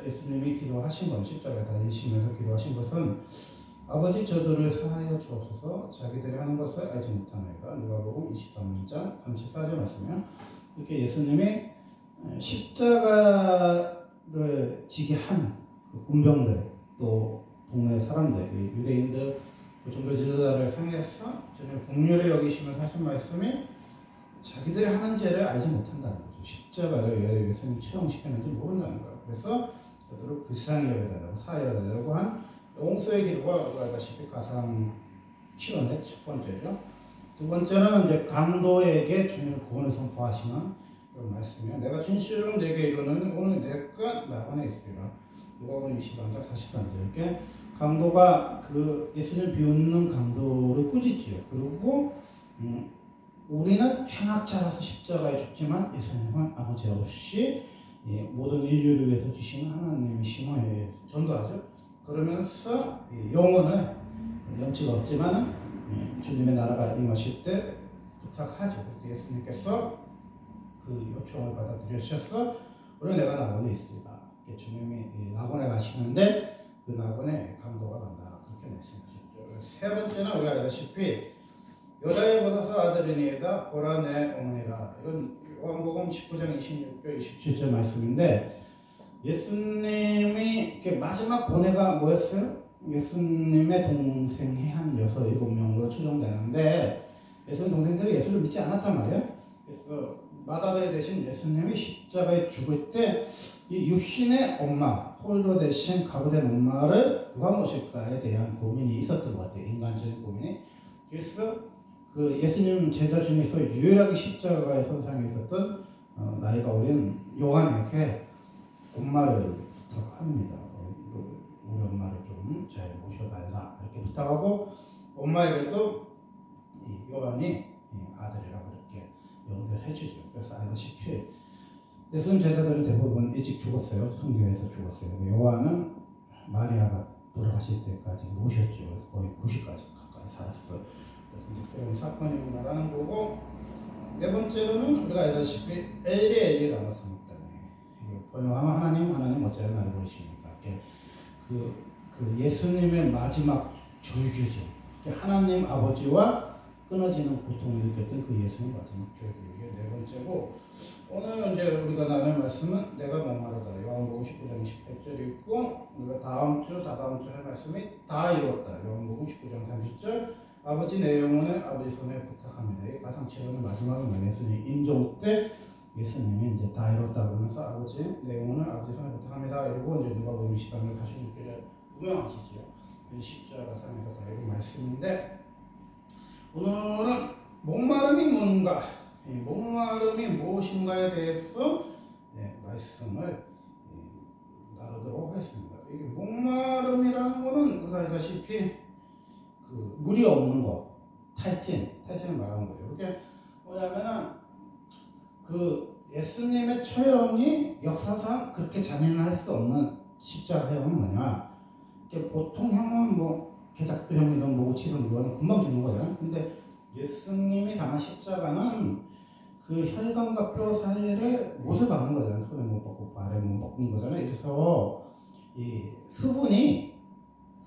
예수님이 기도하신 건, 십자가에 달리시면서 기도하신 것은 아버지 저들을 사하여 주옵소서 자기들이 하는 것을 알지 못하나이다. 누가복음 23장 34절 말씀이요. 이렇게 예수님이 십자가를 지게 한 그 군병들, 또 동네 사람들, 유대인들, 종교 지도자를 향해서 전혀 공률을 여기시면서 하신 말씀이 자기들이 하는 죄를 알지 못한다는 거죠. 십자가를 왜 예수님이 처형시켰는지 모른다는 거예요. 그래서 저들을 불쌍히 여겨달라고, 사하여 여겨달라고 한 용서의 기도가 우리가 알다시피 가장 치료의 첫 번째죠. 두 번째는 이제 강도에게 주님의 구원을 선포하시는 그런 말씀이에요. 내가 진실로 내게 이르노니 오늘 내가 나관에 있으리라. 누가복음 23장 43절. 이렇게 강도가 그 예수님을 비웃는 강도를 꾸짖지요. 그리고 우리는 행악자라서 십자가에 죽지만 예수님은 아무 죄 없이 모든 인류를 위해서 주시는 하나님의 심화에 전도하죠. 그러면서 영혼을 염치가 없지만 주님의 나라가 임하실 때 부탁하죠. 예수님께서 그 요청을 받아들여주셔서 우리 내가 낙원에 있으리라. 주님이 낙원에 가시는데 그 낙원에 강도가 간다. 그렇게 말씀하셨죠. 세 번째는 우리가 알다시피 여자의 보다서 아들이니이다 보라 내 어머니라. 이건 요한복음 19장 26절 27절 말씀인데 예수님이 이렇게 마지막 고뇌가 뭐였어요? 예수님의 동생이 한 6, 7명으로 추정되는데 예수님 동생들이 예수를 믿지 않았단 말이에요. 그래서 마다다에 대신 예수님이 십자가에 죽을 때 이 육신의 엄마, 홀로 대신 가부된 엄마를 누가 모실까에 대한 고민이 있었던 것 같아요. 인간적인 고민이. 그래서 그 예수님 제자 중에서 유일하게 십자가의 선상에 있었던 나이가 어린 요한에게 엄마를 부탁합니다. 우리 엄마를 좀 잘 모셔달라 이렇게 부탁하고 엄마에게도 이 요한이 아들이라고 이렇게 연결해주죠. 그래서 알다시피 예수님 제자들은 대부분 일찍 죽었어요. 순교해서 죽었어요. 근데 요한은 마리아가 돌아가실 때까지 모셨죠. 그래서 거의 90까지 가까이 살았어요. 그래서 이제 그런 사건이구나라는 거고, 네 번째로는 우리가 알다시피 엘리 라마 성육단이에요. 번역하면 하나님 어찌하여 나를 보시니까 그 예수님의 마지막 절규죠. 하나님 아버지와 끊어지는 고통을 느꼈던 그 예수님의 마지막 절규. 네 번째고, 오늘 이제 우리가 나눌 말씀은 내가 목마르다. 요한복음 19장 18절이 있고, 우리가 다다음 주 할 말씀이 다 이루었다. 요한복음 19장 30절. 아버지 내 영혼을 아버지 손에 부탁합니다. 이 가상치료는 마지막에 예수님 인종 때 예수님이 이제 다 이뤘다 그러면서 아버지 내 영혼을 아버지 손에 부탁합니다. 이러고 이제 누가복음 20장을 46절에 운영하시죠. 십자가 상에서 다 이룬 말씀인데, 오늘은 목마름이 뭔가, 목마름이 무엇인가에 대해서 말씀을 나누도록 하겠습니다. 이게 목마름이라는 것은 우리가 알다시피 그 물이 없는 거, 탈진을 말하는 거예요. 이게 뭐냐면은 그 예수님의 처형이 역사상 그렇게 잔인할 수 없는 십자가형은 뭐냐? 보통 형은 뭐 개작도 형이든 뭐고 치든 뭐는 금방 죽는 거잖아요. 근데 예수님이 당한 십자가는 그 혈관과 뼈 사이를 못을 박는 거잖아요. 손에 못 박고 발에 못 박는 거잖아요. 그래서 이 수분이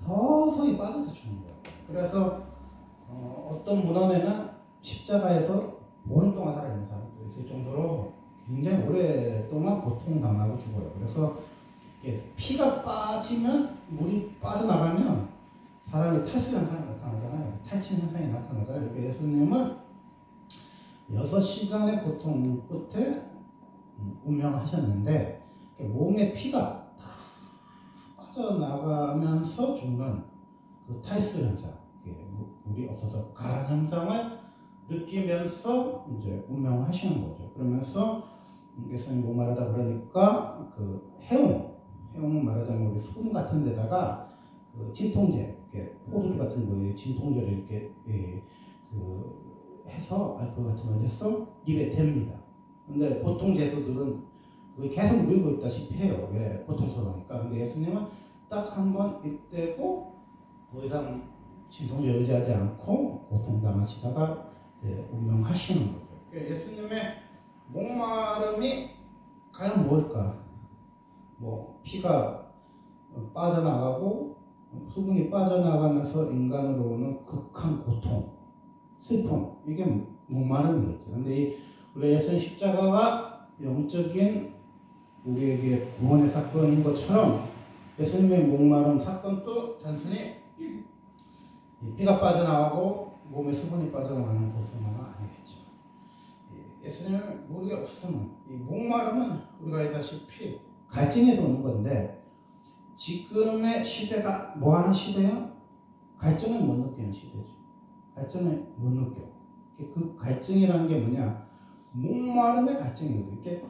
서서히 빠져서 죽는 거예요. 그래서 어떤 문헌에는 십자가에서 보름 동안 살아있는 사람도 있을 정도로 굉장히 오랫동안 고통당하고 죽어요. 그래서 피가 빠지면, 물이 빠져나가면 사람이 탈수 현상이 나타나잖아요. 탈진 현상이 나타나잖아요. 그러니까 예수님은 6시간의 고통 끝에 운명하셨는데 몸에 피가 다 빠져나가면서 죽는 그 탈수 현상, 물이 없어서 가란 현상을 느끼면서 이제 운명하시는 거죠. 그러면서 예수님 목마르다 그러니까 그 해웅 말하자면 우리 수분 같은 데다가 그 진통제, 포도주 같은 거에 진통제를 이렇게 해서 알코올 같은 걸 해서 입에 댑니다. 근데 보통 제수들은 그게 계속 누이고 있다시피 해요. 왜? 고통스러우니까. 근데 예수님은 딱 한 번 입 대고 더 이상 진통제 의지하지 않고 고통당하시다가 운명하시는 거죠. 예수님의 목마름이 과연 뭘까? 뭐 피가 빠져나가고 수분이 빠져나가면서 인간으로는 극한 고통, 슬픔, 이게 목마름이겠죠. 근데 이 우리 예수님 십자가가 영적인 우리에게 구원의 사건인 것처럼 예수님의 목마름 사건도 단순히 피가 빠져나가고 몸에 수분이 빠져나가는 고통만 아니겠죠. 예수님의 물이 없으면 이 목마름은 우리가 알다시피 갈증에서 오는 건데, 지금의 시대가 뭐 하는 시대야? 갈증을 못 느끼는 시대죠. 갈증을 못 느껴. 그 갈증이라는 게 뭐냐? 목마름의 갈증이거든요. 이게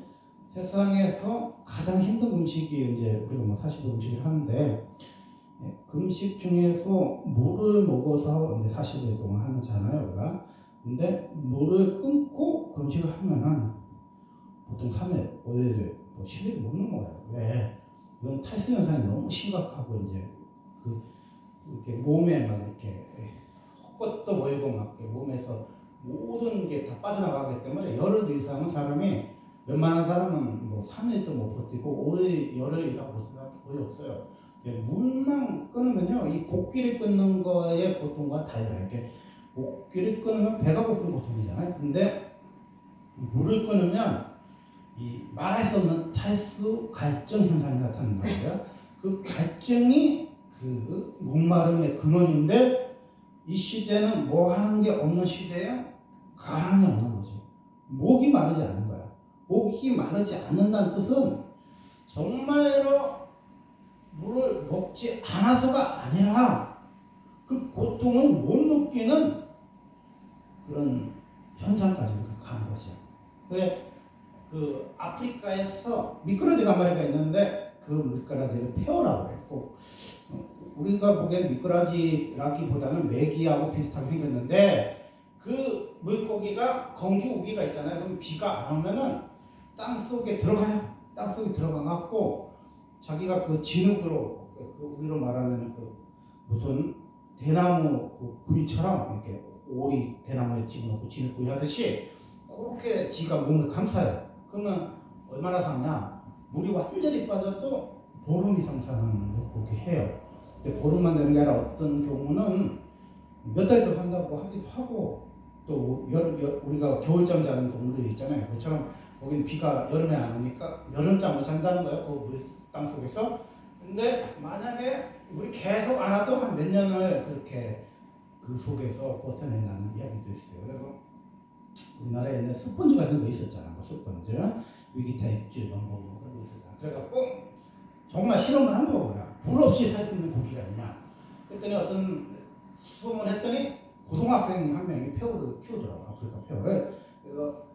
세상에서 가장 힘든 음식이 이제 우리가 뭐 사실 음식을 하는데, 금식 중에서 물을 먹어서 이제 40일 동안 하잖아요, 우리가. 근데 물을 끊고 금식을 하면은 보통 3일, 5일, 뭐 10일 못 먹어요. 왜? 이건 탈수 현상이 너무 심각하고 이제 이렇게 몸에 막 이렇게 헛것도 모이고 막 몸에서 모든 게 다 빠져나가기 때문에 열흘 이상은 사람이, 웬만한 사람은 뭐 3일도 못 버티고 열흘 이상 버티는 사람 거의 없어요. 물만 끊으면요, 이 곡기를 끊는 거의 고통과 달라요. 이렇게 곡기를 끊으면 배가 고픈 고통이잖아요. 근데 물을 끊으면 이 말할 수 없는 탈수 갈증 현상이 나타난다고요. 그 갈증이 그 목마름의 근원인데, 이 시대는 뭐 하는 게 없는 시대에 가랑이 없는 거지. 목이 마르지 않는 거야. 목이 마르지 않는다는 뜻은 정말로 물을 먹지 않아서가 아니라 그 고통을 못 느끼는 그런 현상까지 가는 거죠. 그래, 그 아프리카에서 미꾸라지가 한 마리가 있는데 그 미꾸라지를 페어라고 했고, 우리가 보기엔 미꾸라지라기보다는 메기하고 비슷하게 생겼는데, 그 물고기가 건기 우기가 있잖아요. 그럼 비가 안 오면은 땅 속에 들어가요. 땅 속에 들어가갖고 자기가 그 진흙으로, 우리로 말하면 그 무슨 대나무 그 구이처럼 이렇게 오리 대나무에 집어넣고 진흙구이 하듯이 그렇게 지가 몸을 감싸요. 그러면 얼마나 사냐? 물이 완전히 빠져도 보름 이상 사는 물고기 해요. 근데 보름만 되는 게 아니라 어떤 경우는 몇 달도 산다고 하기도 하고, 또 우리가 겨울잠 자는 동물이 있잖아요. 그처럼 거기는 비가 여름에 안 오니까 여름잠을 잔다는 거예요. 그 땅 속에서. 근데 만약에 물이 계속 안 와도 한 몇 년을 그렇게 그 속에서 버텨낸다는 이야기도 있어요. 그래서 우리나라에 옛날에 스펀지 같은 거 있었잖아. 뭐 스펀지, 위기타 입질, 그런 거 있었잖아. 그래갖고 정말 실험을 한 거야. 불 없이 살 수 있는 고기가 있냐. 그랬더니 어떤 수험을 했더니 고등학생 한 명이 폐우를 키우더라고. 아프리카 폐우를. 그래서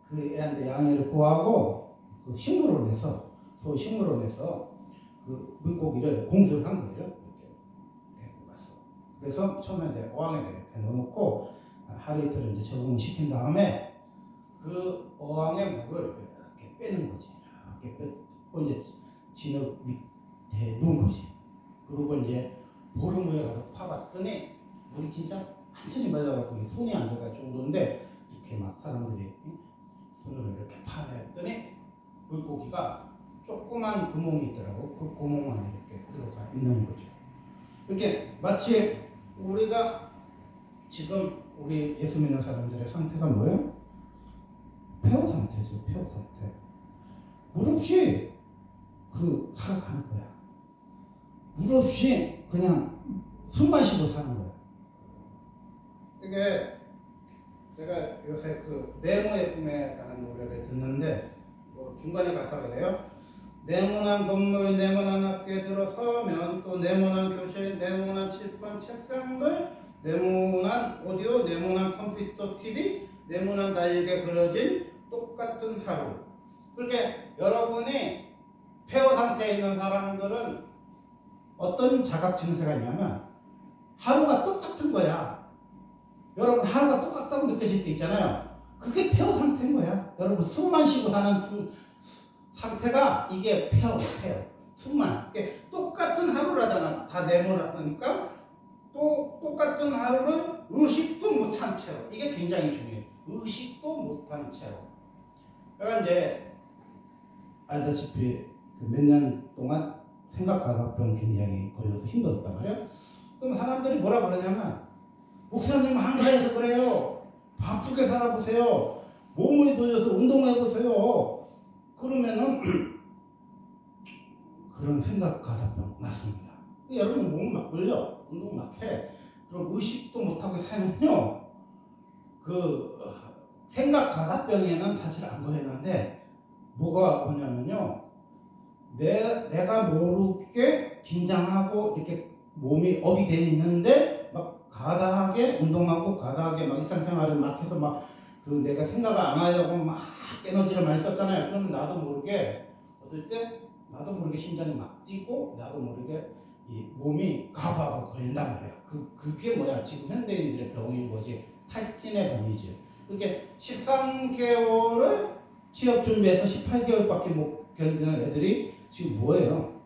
그 애한테 양해를 구하고 그 식물을 내서, 소위 식물을 내서 그 물고기를 공수를 한 거예요. 이렇게 데리고 갔어. 그래서 처음에 이제 어항에 이렇게 넣어놓고 하루 이틀 이제 적응을 시킨 다음에 그 어항의 물을 이렇게 빼는 거지. 이렇게 빼고 이제 진흙 밑에 놓은 거지. 그리고 이제 보름 후에 가서 파봤더니 물이 진짜 완전히 말라갖고 손이 안 들어갈 정도인데, 이렇게 막 사람들이 손으로 이렇게 파냈더니 물고기가 조그만 구멍이 있더라고. 그 구멍 안에 이렇게 들어가 있는 거죠. 이렇게 마치 우리가 지금 우리 예수 믿는 사람들의 상태가 뭐예요? 폐허 상태죠. 폐허 상태. 물 없이 살아가는 거야. 물 없이 그냥 숨만 쉬고 사는 거야. 이게 제가 요새 그 네모의 꿈에 관한 노래를 듣는데, 뭐 중간에 가사가 돼요. 네모난 건물, 네모난 학교에 들어서면 또 네모난 교실, 네모난 칠판, 책상들, 네모난 오디오, 네모난 컴퓨터, TV, 네모난 나에게 그려진 똑같은 하루. 그렇게 여러분이 폐허 상태에 있는 사람들은 어떤 자각 증세가 있냐면 하루가 똑같은 거야. 여러분 하루가 똑같다고 느껴질 때 있잖아요. 그게 폐허 상태인 거야. 여러분 숨만 쉬고 사는 상태가 이게 폐허. 숨만. 똑같은 하루라잖아. 다 네모라니까 또 똑같은 하루를 의식도 못한 채로. 이게 굉장히 중요해요. 의식도 못한 채로. 그러니까 이제 알다시피 몇 년 동안 생각가다병 굉장히 걸려서 힘들었단 말이에요. 그럼 사람들이 뭐라 그러냐면 목사님 한가해서 그래요. 바쁘게 살아보세요. 몸을 돌려서 운동해보세요. 그러면은 그런 생각가다병 났습니다. 여러분 몸 막 걸려. 운동 막 해. 그럼 의식도 못하고 살면요. 그 생각가다병에는 사실 안 걸렸는데 뭐가 뭐냐면요. 내가 모르게 긴장하고 이렇게 몸이 업이 돼 있는데 막 가다하게 운동하고 가다하게 막 일상생활을 막 해서 막 그 내가 생각을 안 하려고 막 에너지를 많이 썼잖아요. 그러면 나도 모르게 어떨 때 나도 모르게 심장이 막 뛰고 나도 모르게 이 몸이 가부하고 걸린단 말이에요. 그게 뭐야? 지금 현대인들의 병인 거지. 탈진의 병이지. 그렇게 13개월을 취업 준비해서 18개월밖에 못 견디는 애들이 지금 뭐예요?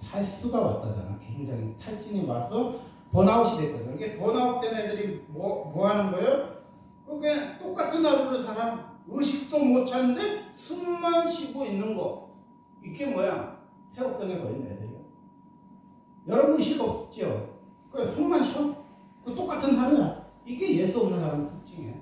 탈수가 왔다잖아. 굉장히 탈진이 와서 번아웃이 됐다잖아. 이게 번아웃 된 애들이 뭐 하는 거예요? 그게 똑같은 하루를 살아. 의식도 못 찾는데 숨만 쉬고 있는 거. 이게 뭐야? 폐업병에 걸린 애들이요. 여러분 의식 없죠? 그 숨만 쉬어? 그 똑같은 하루야. 이게 예수 없는 사람 특징이에요.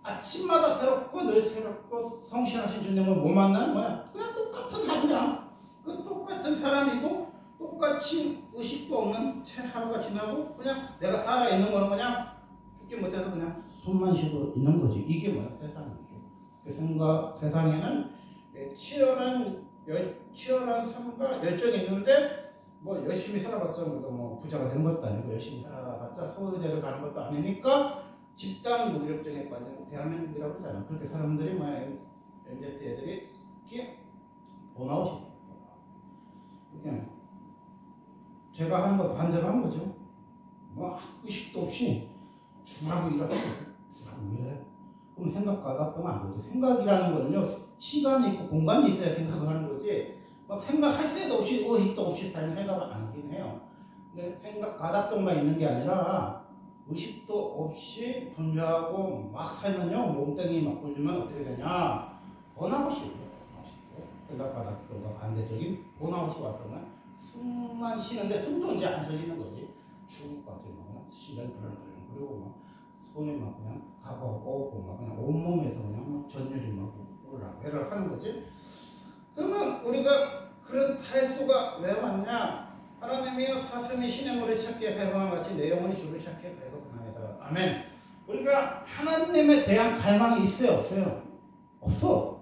아침마다 새롭고 늘 새롭고 성실하신 주님을 못 만나는 뭐야? 그냥 똑같은 하루야. 그 똑같은 사람이고 똑같이 의식도 없는 채 하루가 지나고 그냥 내가 살아있는 거는 그냥 죽지 못해서 그냥 숨만 쉬고 있는 거지. 이게 뭐야? 세상이죠. 세상에는 치열한 삶과 열정이 있는데 뭐 열심히 살아봤자 우리가 뭐 부자가 되는 것도 아니고 열심히 살아봤자 서울대를 가는 것도 아니니까 집단 무기력증에 빠진 대한민국이라고 그러잖아. 그렇게 사람들이 뭐 MZ 애들이 이렇게 번아웃이 돼요. 그냥 제가 하는 거 반대로 한 거죠. 뭐 의식도 없이 주라고 일하고 이래. 그럼 생각가다보면 안 되죠. 생각이라는 거는요, 시간이 있고 공간이 있어야 생각을 하는 거지. 막 생각할 새도 없이 의식도 없이 살면 생각을 안 하긴 해요. 근데 생각가다병만 있는 게 아니라 의식도 없이 분주하고 막 살면요, 몸뚱이 막 굴리면 어떻게 되냐? 번아웃이 오죠. 생각가다병과 반대적인 번아웃이 와서는 숨만 쉬는데 숨도 이제 안 쉬시는 거지. 죽을 것 같은 거, 심장이 불렁불렁 그리고 막 손이 막 그냥 가고 막 그냥 온몸에서 그냥 막 전율이 막 오르락내리락 하는 거지. 그러면 우리가 그런 탈수가 왜 왔냐? 하나님이여 사슴이 신의 물을 찾기에 배고함 같이 내 영혼이 주를 찾기에 배고프나이다. 아멘. 우리가 하나님에 대한 갈망이 있어요, 없어요? 없어.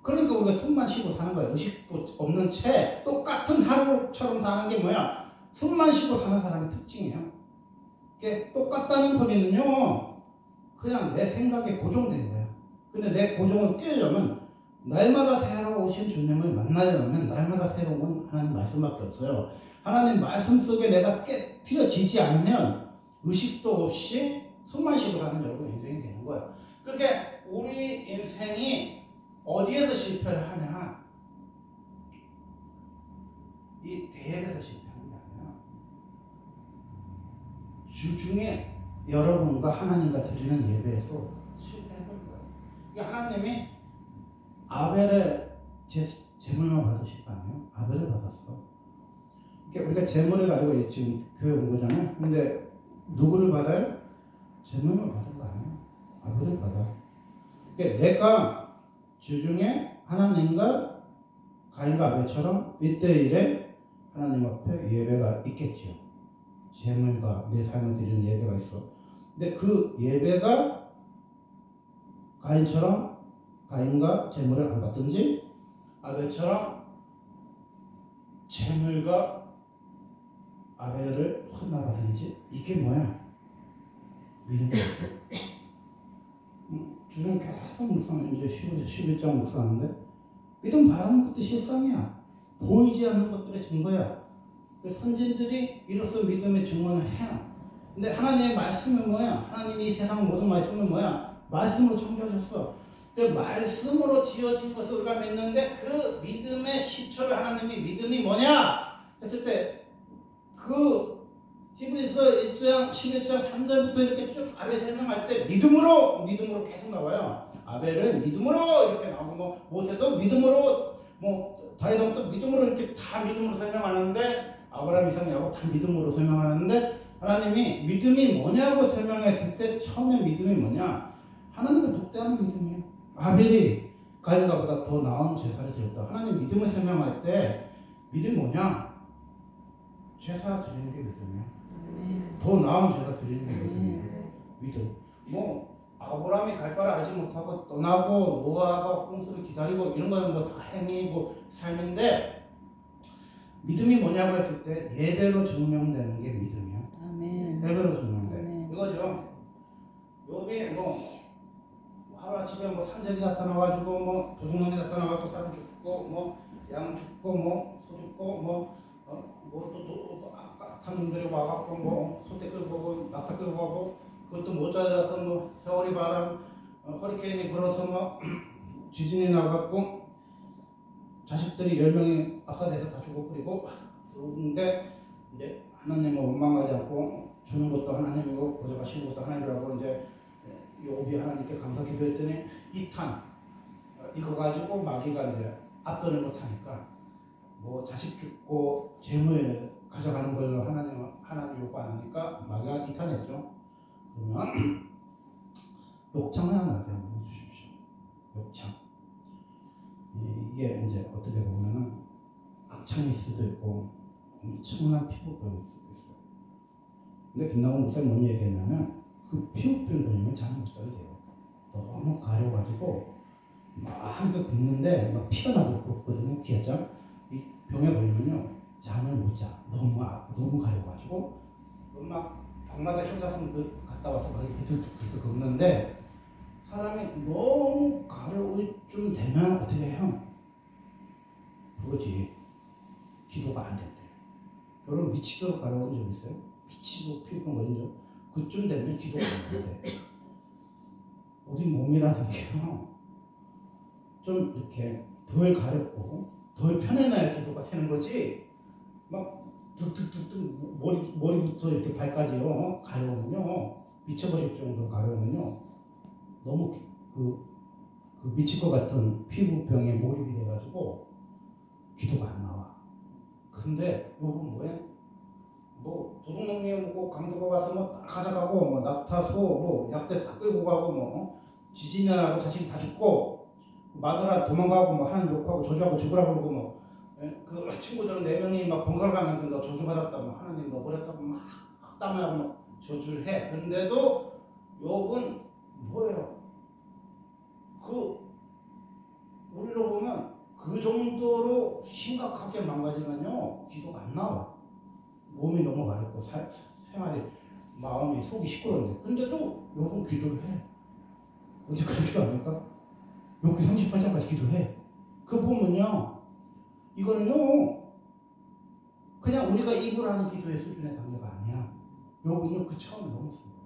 그러니까 우리가 숨만 쉬고 사는 거야. 의식도 없는 채 똑같은 하루처럼 사는 게 뭐야? 숨만 쉬고 사는 사람의 특징이에요. 이게 똑같다는 소리는요, 그냥 내 생각에 고정된 거예요. 근데 내 고정을 깨려면 날마다 새로우신 주님을 만나려면 날마다 새로운 하나님 말씀밖에 없어요. 하나님 말씀 속에 내가 깨트려지지 않으면 의식도 없이 숨만 쉬고 사는 여러분 인생이 되는 거예요. 그렇게 우리 인생이 어디에서 실패를 하냐? 이 대회에서 실패하는 게 아니라 주중에 여러분과 하나님과 드리는 예배에서 실패하는 거예요. 그러니까 하나님이 아벨의 제물만 받으실 거 아니에요? 아벨을 받았어. 그러니까 우리가 제물을 가지고 지금 교회 온 거잖아요. 근데 누구를 받아요? 제물만 받은 거 아니에요? 아벨을 받아. 그러니까 내가 주중에 하나님과 가인과 아벨처럼 1대1에 하나님 앞에 예배가 있겠죠. 제물과 내 삶을 드리는 예배가 있어. 근데 그 예배가 가인과 제물을 안 받든지 아벨처럼 제물과 아벨을 혼나받든지 이게 뭐야? 믿는 거야. 주중 계속 묵상, 이제 11장 묵상하는데 믿음 바라는 것도 실상이야. 보이지 않는 것들의 증거야. 선진들이 이로써 믿음의 증언을 해요. 근데 하나님의 말씀은 뭐야? 하나님이 이 세상 모든 말씀은 뭐야? 말씀으로 창조하셨어. 그 말씀으로 지어진 것을 우리가 믿는데 그 믿음의 시초를 하나님이 믿음이 뭐냐? 했을 때 그 히브리서 1장 11장 3절부터 이렇게 쭉 아벨 설명할 때 믿음으로 계속 나와요. 아벨은 믿음으로 이렇게 나오고 뭐 모세도 믿음으로 뭐 다윗은 또 믿음으로 이렇게 다 믿음으로 설명하는데 아브라함, 이삭, 야곱 다 믿음으로 설명하는데 하나님이 믿음이 뭐냐고 설명했을 때 처음에 믿음이 뭐냐? 하나님과 독대하는 믿음이에요. 아벨이 가인보다 더 나은 제사를 드렸다. 하나님 믿음을 설명할 때 믿음이 뭐냐? 제사 드리는 게 믿음이에요. 더 나은 제사 드리는 게 믿음이에요. 믿음. 뭐 아브라함이 갈 바를 알지 못하고 떠나고 노아가 홍수를 기다리고 이런 거는 뭐 다 행위고 삶인데 믿음이 뭐냐고 했을 때 예배로 증명되는 게 믿음이에요. 아멘. 예배로 증명돼. 아멘. 이거죠. 욥이 뭐 하루아침에 뭐 산적이 나타나가지고 뭐 도둑놈이 나타나가지고 사람 죽고 뭐 양 죽고 뭐 소 죽고 뭐또 악한 놈들이 와갖고 뭐 소떼 끌고 오고 낙타 끌고 오고 그것도 못 찾아서 뭐 해오리 바람 허리케인이 불어서 뭐 지진이 나갖고 자식들이 10명이 압사돼서 다 죽어버리고 그런데 이제 하나님을 원망하지 않고 주는 것도 하나님이고 보좌하시는 것도 하나님이라고 이제 욥이 하나님께 감사 기도했더니 이탄 이거 가지고 마귀가 이제 앞도를 못하니까 뭐 자식 죽고 재물 가져가는 걸로 하나님 요구 안 하니까 마귀가 이탄했죠. 그러면 욕창을 하나 한번 해주십시오. 욕창. 이게 이제 어떻게 보면은 악창일 수도 있고 엄청난 피부병일 수도 있어요. 근데 김남훈 목사님 뭔 얘기했냐면 그 피부병 걸리면 잠을 못 자게 돼요. 너무 가려가지고 막 긁는데 막 피가 나고 그렇거든요. 기아장 이 병에 걸리면요 잠을 못 자. 너무 가려가지고 막 방마다 효자선 갔다 와서 막 이렇게 들뚝 긁는데 사람이 너무 가려울 쯤 되면 어떻게 해요? 그거지. 기도가 안 된대. 여러분 미치도록 가려운 적 있어요? 미치고 피부병 걸린 적? 그쯤 되면 기도가 안 된대. 우리 몸이라는 게요. 좀 이렇게 덜 가렵고 덜 편해놔야 기도가 되는 거지. 막 툭툭툭툭 머리부터 이렇게 발까지요. 가려우면요. 미쳐버릴 정도로 가려우면요. 너무 그 미칠 것 같은 피부병에 몰입이 돼가지고 기도가 안 나와. 근데 요건 뭐예요? 뭐 도둑놈이 오고 강도가 와서 뭐 가져가고 뭐 낙타 소 뭐 약대 다 끌고 가고 뭐 지진이 나고 자식이 다 죽고 마누라 도망가고 뭐 하나님 욕하고 저주하고 죽으라고 그러고 뭐 그 친구들 4명이 막 번갈아 가면서 너 저주받았다 뭐 하나님 너 버렸다고 막 악담하고 막 저주를 해. 그런데도 욥은 뭐예요? 우리로 보면 그 정도로 심각하게 망가지면요 기도가 안 나와. 몸이 너무 가렵고 생활이 마음이 속이 시끄러운데 근데도 욥은 기도를 해. 언제까지 기도합니까? 욥기 38장까지 기도해. 그 보면요 이거는요 그냥 우리가 입으로 하는 기도의 수준의 단계가 아니야. 욥은요 그 차원을 넘었습니다.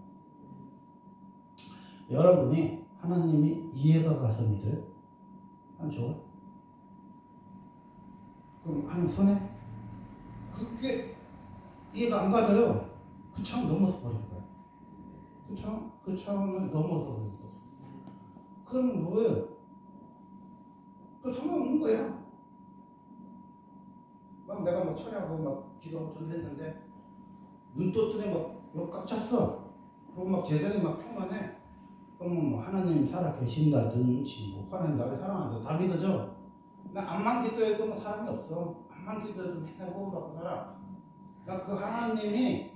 여러분이 하나님이 이해가 가서 믿어요? 하나님 좋아? 그럼 하나님 손해? 그게 이해가 안 가져요. 그 차원 넘어서 버린 거야. 그 차원을 넘어서 버린 거야. 그럼 뭐예요? 또 상관없는 거야. 막 내가 막 철야하고 막 기도하고 전했는데 눈 떴더니 막 꽉 찼어. 그리고 막 재정이 막 충만해. 그러면 뭐 하나님이 살아 계신다든지 뭐 하나님 나를 사랑한다 다 믿어져. 나 암만 기도해도 뭐 사람이 없어. 암만 기도해도 맨날 호흡하고 살아. 나 그 하나님이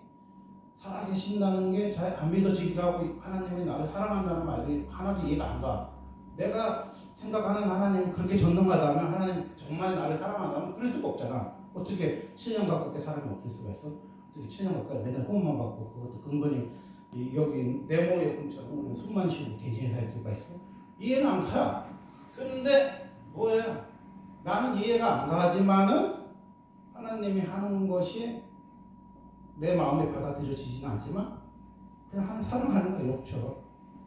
살아 계신다는 게 잘 안 믿어지기도 하고 하나님이 나를 사랑한다는 말이 하나도 이해가 안 가. 내가 생각하는 하나님이 그렇게 전능하다면 하나님 정말 나를 사랑한다면 그럴 수가 없잖아. 어떻게 7년 가깝게 사람이 없을 수가 있어? 어떻게 7년 가까이 맨날 호흡만 받고 그것도 근본이 여기 네모의 꿈처럼 숨만 쉬고 개진할 수가 있어? 이해는 안 가. 그런데 뭐예요? 나는 이해가 안 가지만은 하나님이 하는 것이 내 마음에 받아들여지지는 않지만 그냥 하나님 사랑하는 거예요. 욕처럼.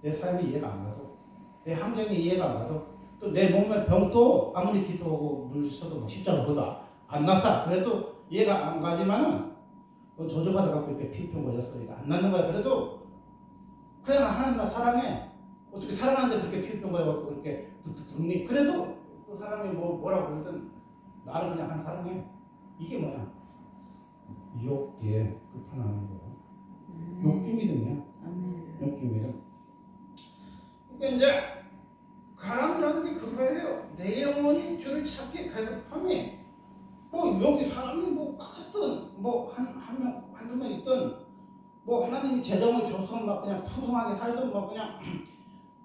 내 삶이 이해가 안 가도 내 함정이 이해가 안 가도 또 내 몸의 병도 아무리 기도하고 물 쳐도 십자가보다 안 나서 그래도 이해가 안 가지만은 저주받아갖고 이렇게 피부병 걸렸어. 이거 안 낫는 거야. 그래도 그냥 하나님 나 사랑해. 어떻게 사랑하는데 그렇게 피부병 걸려갖고 이렇게 득득득니 그래도 그 사람이 뭐라고 그러든 나를 그냥 한 사랑해. 이게 뭐야? 욕기에 끝판나는 거야. 욕기 믿음이야. 욕기 믿음. 그러니까 이제 가람이라는 게 그거예요. 내 영혼이 주를 찾기에 갈급함이 뭐 여기 사람이 뭐 빡쳤든 뭐 한두 명 있든 뭐 하나님이 재정을 줘서 막 그냥 풍성하게 살든 뭐 그냥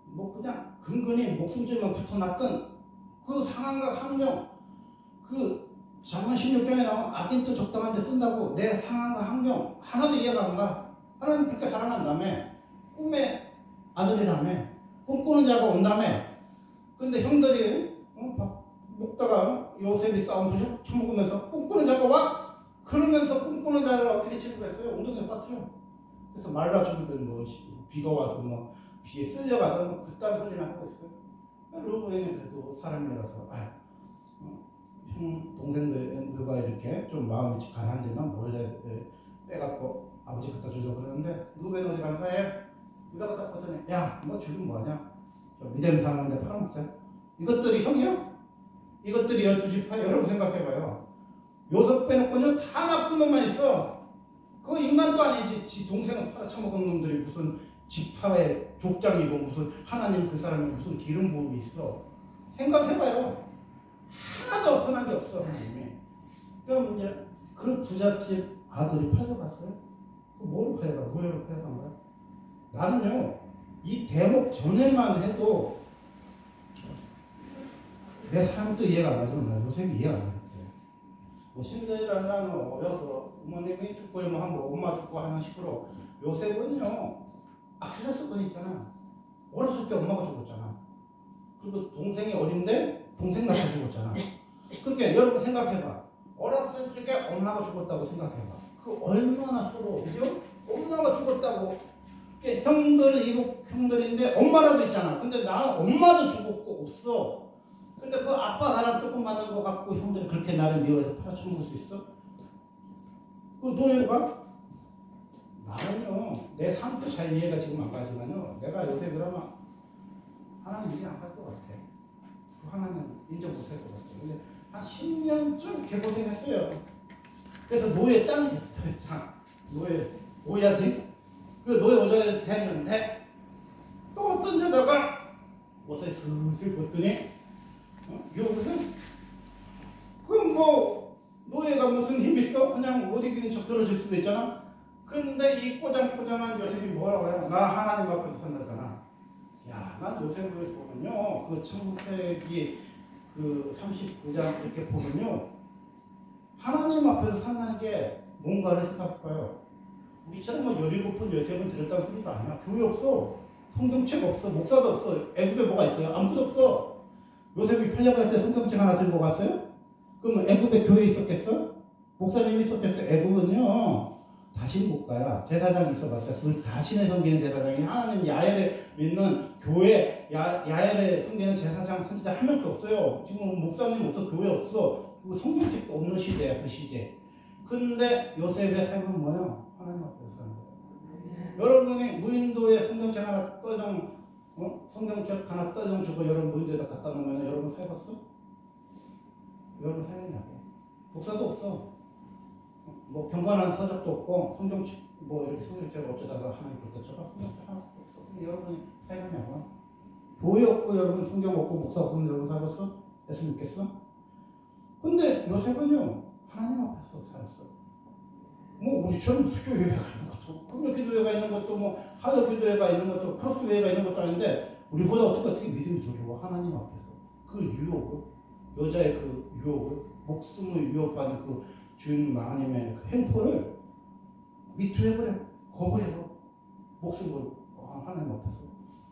뭐 그냥 근근히 목숨줄만 붙어놨든 그 상황과 환경 그 잠언 16장에 나온 악인도 적당한 데 쓴다고 내 상황과 환경 하나도 이해가 안 가. 하나님 그렇게 사랑한다며 꿈의 아들이라며 꿈꾸는 자가 온다며. 근데 형들이 먹다가 요셉이 싸움 처먹으면서 꿈꾸는 자가 와? 그러면서 꿈꾸는 자를 어떻게 취급했어요? 엉덩이에 빠뜨려. 그래서 말라 죽이든 뭐 비가 와서 뭐 비에 쓸려가든 뭐 그딴 소리나 하고 있어요. 루벤은 그래도 사람이라서 형 동생들과 이렇게 좀 마음이 가라앉으면 몰래 빼갖고 아버지 갖다 주려고 그러는데 루벤 어디 감사해? 이거 갖다 줬더니 야 뭐 주긴 뭐하냐? 미대임 사는데 팔아먹자. 이것들이 형이야? 이것들이 12지파 여러분 생각해봐요. 요셉 빼놓고는 다 나쁜 놈만 있어. 그거 인간도 아니지. 지 동생을 팔아쳐먹은 놈들이 무슨 지파의 족장이고 무슨 하나님 그 사람이 무슨 기름 부음이 있어. 생각해봐요. 하나도 선한 게 없어 하나님이. 그럼 이제 그 부잣집 아들이 팔려갔어요. 뭘 팔려가? 뭐를 팔려간 거야? 나는요 이 대목 전에만 해도 내 삶도 이해가 안 가지만 나 요셉이 이해가 안 가겠대. 뭐 신데렐라는 어려서 부모님이 죽고 뭐 엄마 죽고 하는 식으로 요셉은요 아킬레스 건 있잖아. 어렸을 때 엄마가 죽었잖아. 그리고 동생이 어린데 동생 낳고 죽었잖아. 그렇게 여러분 생각해봐. 어렸을 때 엄마가 죽었다고 생각해봐. 그 얼마나 서로 그죠? 엄마가 죽었다고. 형들은 이국 형들인데 엄마라도 있잖아. 근데 나는 엄마도 죽었고 없어. 근데 그 아빠 사람 조금 많은 거 갖고 형들이 그렇게 나를 미워해서 팔아쳐먹을 수 있어? 그 노예가? 나는요 내 삶도 잘 이해가 지금 안 가지만요 내가 요새 그러면 하나님 이해 안 갈 것 같아. 그 하나님 인정 못 할 것 같아. 근데 한 10년쯤 개고생했어요. 그래서 노예 짱이 됐어요. 짱. 노예 오야지. 그 노예 오전에 됐는데 또 어떤 여자가 옷을 슬슬 벗더니 이거 무슨 그 뭐 노예가 무슨 힘 있어? 그냥 못 이기는 척 들어줄 수도 있잖아. 근데 이 꼬장꼬장한 요셉이 뭐라고 해요? 나 하나님 앞에서 산다잖아. 야, 난 요셉을 보면요 그 창세기 그 39장 이렇게 보면요 하나님 앞에서 산다는 게 뭔가를 생각해봐요. 우리처럼 뭐 17번 요셉은 들었다는 소리도 아니야. 교회 없어. 성경책 없어. 목사도 없어. 애굽에 뭐가 있어요? 아무것도 없어. 요셉이 팔려갈 때 성경책 하나 들고 갔어요? 그럼 애굽에 교회 있었겠어? 목사님 있었겠어? 애굽은요 다신 국가야. 제사장 있어봤자 그 다신에 섬기는 제사장이 하나님 야엘에 믿는 교회 야엘에 섬기는 제사장 선지자 한 명도 없어요. 지금 목사님 없어. 교회 없어. 그리고 성경책도 없는 시대야. 그 시대. 근데 요셉의 삶은 뭐야? 하나님 앞에서 사는 거예요. 여러분이 무인도에 성경책 하나 성경책 하나 떠정 주고 여러분 무인도에다 갖다 놓으면 여러분 살겠어? 여러분 살겠냐고. 목사도 없어. 뭐 경건한 서적도 없고 성경책 뭐 이렇게 성경책을 어쩌다가 하나님 그렇다 쳐가 성경책 하나 없어. 그럼 여러분이 살겠냐고. 교회 없고 여러분 성경 없고 목사 없으면 여러분 살겠어? 예수 믿겠어? 근데 요셉은요 하나님 앞에서 살았어. 뭐 우리처럼 수교회가 있는 것도 금요기도회가 있는 것도 뭐 하여기도회가 있는 것도 크로스회가 있는 것도 아닌데 우리보다 어떻게 믿음이 더 좋아. 하나님 앞에서 그 유혹을 여자의 그 유혹을 목숨을 유혹받는 그 주인 하나님의 그 행포를 미투해버려. 거부해서 목숨을 하나님 앞에서.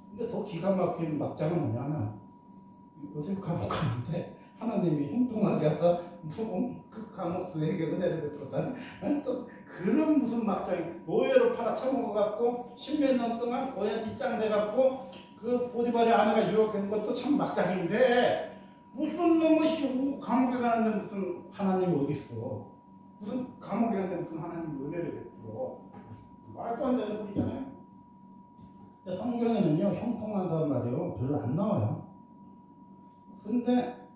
근데 더 기가 막힌 막장은 뭐냐면 요새 감옥 가는데 하나님이 형통하게 하다 그 감옥 수에게 은혜를 베풀었다는 또 그런 무슨 막장이 노예로 팔아쳐먹어갖고 10몇 년 동안 오야지 짱 돼갖고 그 보디발의 아내가 유혹한 것도 참 막장인데 무슨 놈의 감옥에 가는데 무슨 하나님이 어디 있어? 무슨 감옥에 가는데 무슨 하나님 은혜를 베풀어? 말도 안 되는 소리잖아요. 근데 성경에는요 형통한다는 말이요 별로 안 나와요. 근데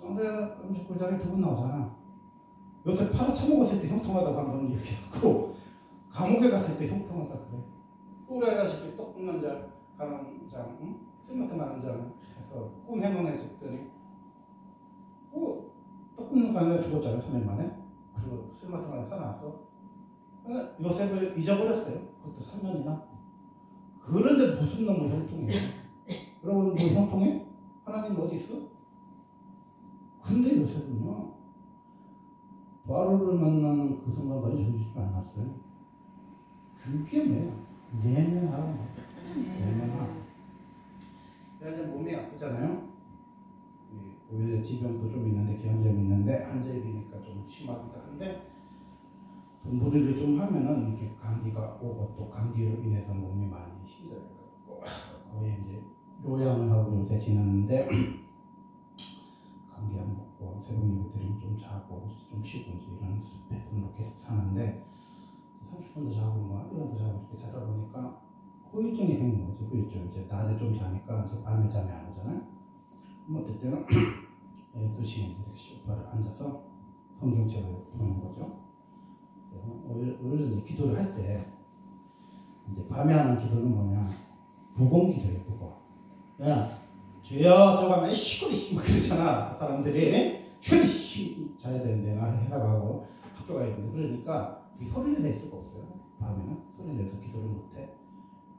창세기 39장에 두 번 나오잖아. 요새 팔을 처먹었을 때 형통하다고 한 번 얘기하고 감옥에 갔을 때 형통하다 그래. 또래다시피 떡 굽는 자 가는 장, 응? 쓸모없는 가는 장 해서 꿈 해몽해 줬더니 떡 굽는 거 아니라 죽었잖아 3일 만에. 그리고 쓸모없는 가는 살아나서 요셉을 잊어버렸어요. 그것도 3년이나. 그런데 무슨 놈을 형통해? 여러분 뭐 형통해? 하나님 어디 있어? 근데 요셉은요 바로를 만난 그 순간까지 정신이 안 났어요. 그게 뭐야? 내면하라. 내면하. 이제 몸이 아프잖아요. 오히려 지병도 좀 있는데 기관지염이 있는데 환절기니까 좀 심하기도 한데 또 무리를 좀 하면은 이렇게 감기가 오고 또 감기로 인해서 몸이 많이 힘들어요. 거의 이제 요양을 하고 요새 지냈는데 감기 안 먹고 새벽 예배 드리면 좀 자고 좀 쉬고 이제 이런 패턴으로 계속 사는데 30분도 자고 뭐 1시간도 자고 이렇게 자다 보니까 후유증이 생긴 거죠. 후유증. 이제 낮에 좀 자니까 이제 밤에 잠이 안 오잖아요. 뭐 그때는 12시에 이렇게 소파를 앉아서 성경책을 보는 거죠. 오히려 기도를 할 때 이제 밤에 하는 기도는 뭐냐? 부공 기도예요. 부공. 야, 주여 저거 하면 시골이 막 그러잖아. 사람들이 쉬 자야 되는데 나 회사 가고 학교 가야 되는데 그러니까 소리를 낼 수가 없어요. 밤에는 소리 내서 기도를 못해.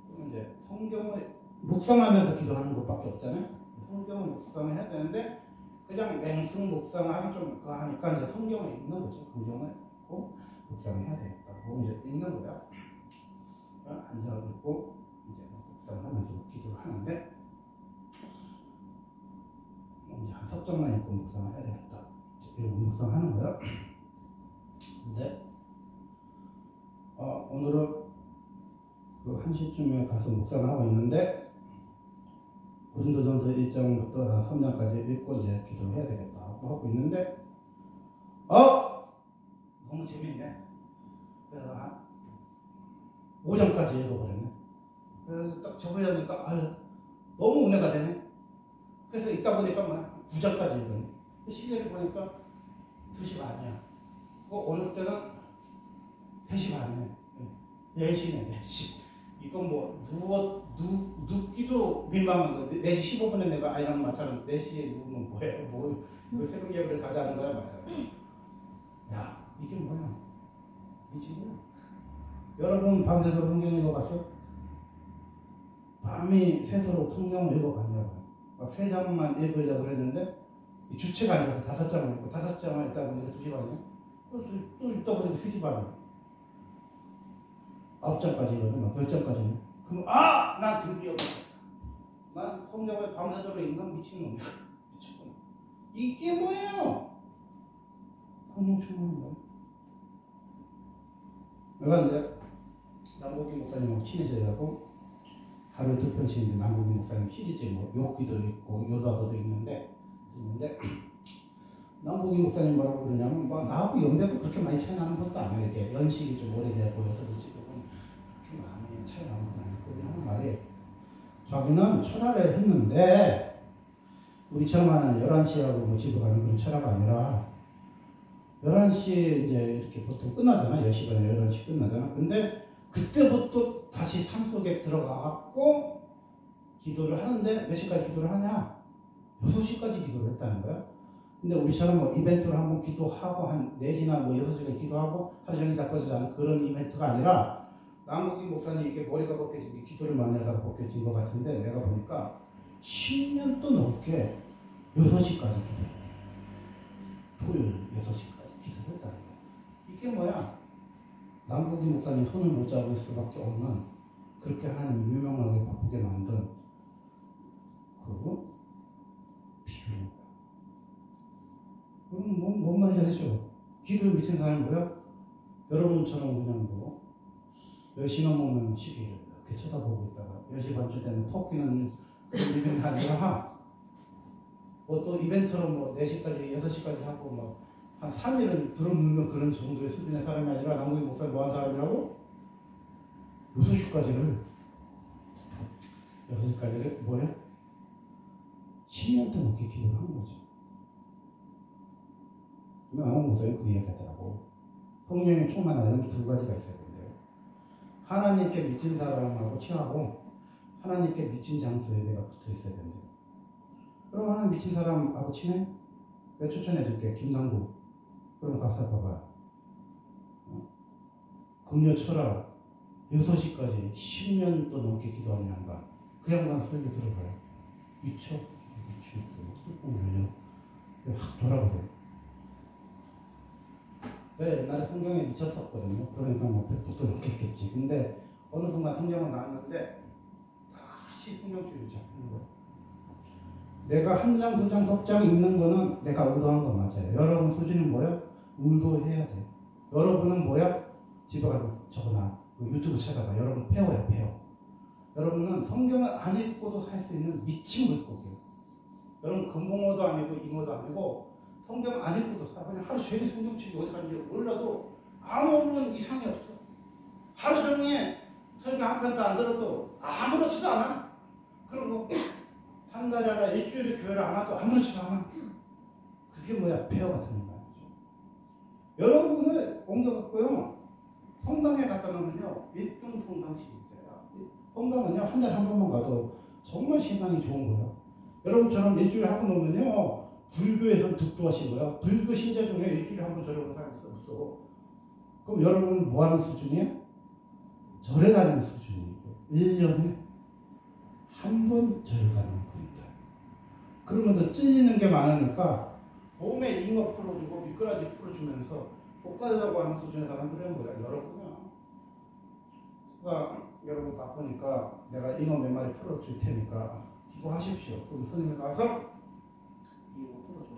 그럼 이제 성경을 묵상하면서 기도하는 것밖에 없잖아요. 성경을 묵상을 해야 되는데 그냥 맹승 묵상하기 좀 그거 하니까 이제 성경을 읽는 거죠. 성경을 읽고 묵상을 해야 되겠다고 이제 읽는 거야. 앉아서 읽고 이제 묵상하면서 기도를 하는데 이제 한 석장만 읽고 묵상을 해야 되겠다. 이러고 묵상하는 거야. 근데 오늘은 그 1시쯤에 가서 묵상을 하고 있는데 고린도전서 1장부터 3장까지 읽고 이제 기도해야 되겠다 하고 있는데 너무 재밌네. 그래서 한 5장까지 읽어버렸네. 그래서 딱 접으려니까 너무 은혜가 되네. 그래서 읽다 보니까 막 9장까지 읽었네. 시계를 보니까 2시 반이야. 어느 때는 3시 반이네. 4시네 4시. 이건 뭐 눕기도 민망한 거. 4시 15분에 내가 아이랑 마찬가지로 4시에 누우면 뭐예요? 뭐 새벽 예배를 가자는 거야 말이야. 야 이게 뭐야? 미친거야. 여러분 밤새도록 성경 읽어봤어? 밤이 새도록 성경을 읽어봤냐고. 막 3장만 읽으려고 했는데 주체가 앉아서 5장을 읽고 5장을 읽다 보니까 2시 반이네. 또 읽다 보니까 3시 반이네. 9장까지 읽어도 막 10장까지. 그럼 난 드디어 난 성경을 밤새도록 읽는 미친놈이야. 미쳤구나. 이게 뭐예요? 성령 충만한 거야. 내가 이제 남국인 목사님하고 친해져가지고 하루에 2편씩 이제 남국인 목사님 시리즈 뭐 욕기도 있고 요사서도 있는데 남국인 목사님 뭐라고 그러냐면 나하고 연배가 그렇게 많이 차이 나는 것도 아니에요. 이렇게 연식이 좀 오래돼 보여서 그렇지 그렇게 많이 차이 나는 건 아니고 하는 말이 자기는 철학을 했는데 우리처럼 하는 11시하고 뭐 집에 가는 그런 철학 아니라 11시에 이제 이렇게 보통 끝나잖아. 10시 반에 11시 끝나잖아. 근데 그때부터 다시 삶 속에 들어가갖고 기도를 하는데 몇 시까지 기도를 하냐? 6시까지 기도를 했다는 거야. 근데 우리처럼 뭐 이벤트로 한번 기도하고 한 4시나 뭐 6시간 기도하고 하루 종일 자빠지지 않은 그런 이벤트가 아니라 남국인 목사님 이렇게 머리가 벗겨진 기도를 많이 하다가 벗겨진 것 같은데 내가 보니까 10년도 넘게 6시까지 기도했대. 토요일 6시까지 기도를 했다는 거야. 이게 뭐야? 남국인 목사님 손을 못 잡을 수밖에 없는 그렇게 하나님 유명하게 바쁘게 만든 그 비결인 거야. 그럼 뭔 말인지 하죠? 기도에 미친 사람이 뭐야? 여러분처럼 그냥 10시 넘으면 12일 이렇게 쳐다보고 있다가 10시 반쯤 되면 톡 끼는 그런 이벤트 하니까 또 이벤트로 4시까지 6시까지 하고 한 3일은 들어눕는 그런 정도의 수준의 사람이 아니라 남국인 목사님 뭐한 사람이라고? 6시까지를 뭐야? 10년 동안 넘게 기도를 한 거죠. 나는 목사님 그 얘기하더라고. 성령이 충만하려면 두 가지가 있어야 된대요. 하나님께 미친 사람하고 취하고 하나님께 미친 장소에 내가 붙어 있어야 된대요. 그럼 하나님 미친 사람하고 친해? 내가 추천해줄게. 김남국. 그럼 가서 봐봐. 금요 철학 6시까지 10년 또 넘게 기도하는 양반. 그 양반 설교 들어봐요. 미쳐. 뚜껑 열려. 확 돌아보세요. 네, 옛날에 성경에 미쳤었거든요. 그러니까 뭐 100도도 넘겠겠지. 근데 어느 순간 성경을 나왔는데 다시 성경줄이 잡히는 거예요. 내가 한 장, 두 장, 석 장 읽는 거는 내가 의도한 거 맞아요. 여러분 수준은 뭐야? 의도해야 돼. 여러분은 뭐야? 집에 가서 적어놔. 유튜브 찾아봐. 여러분 배워야 배워. 여러분은 성경을 안 읽고도 살 수 있는 미친 물고기예요. 여러분 금붕어도 아니고 잉어도 아니고 성경 안 읽고도 살아. 그냥 하루 종일 성경책이 어디 가는지 몰라도 아무런 이상이 없어. 하루 종일 설교 한 편도 안 들어도 아무렇지도 않아. 그리고 한 달에 하나 일주일에 교회를 안 와도 아무렇지도 않아. 그게 뭐야? 폐허 같은 거야. 여러분을 옮겨갖고요. 성당에 갖다 놓으면요. 1등 성당신입니다. 성당은요. 한 달에 한 번만 가도 정말 신앙이 좋은 거예요. 여러분처럼 일주일에 한 번 오면요. 불교에서는 득도하신 거야. 불교 신자 중에 일주일에 한 번 절에 오는 사람이 없어. 그럼 여러분 뭐 하는 수준이에요? 절에 가는 수준이에요. 1년에 한 번 절에 가는 분이다. 그러면서 찔리는 게 많으니까 몸에 잉어 풀어주고 미꾸라지 풀어주면서 볶아주자고 하는 수준의 사람들은 뭐야? 여러분이야. 그러니까 여러분 바쁘니까 내가 잉어 몇 마리 풀어줄 테니까 기도하십시오. 그럼 선생님 가서 잉어 풀어줘.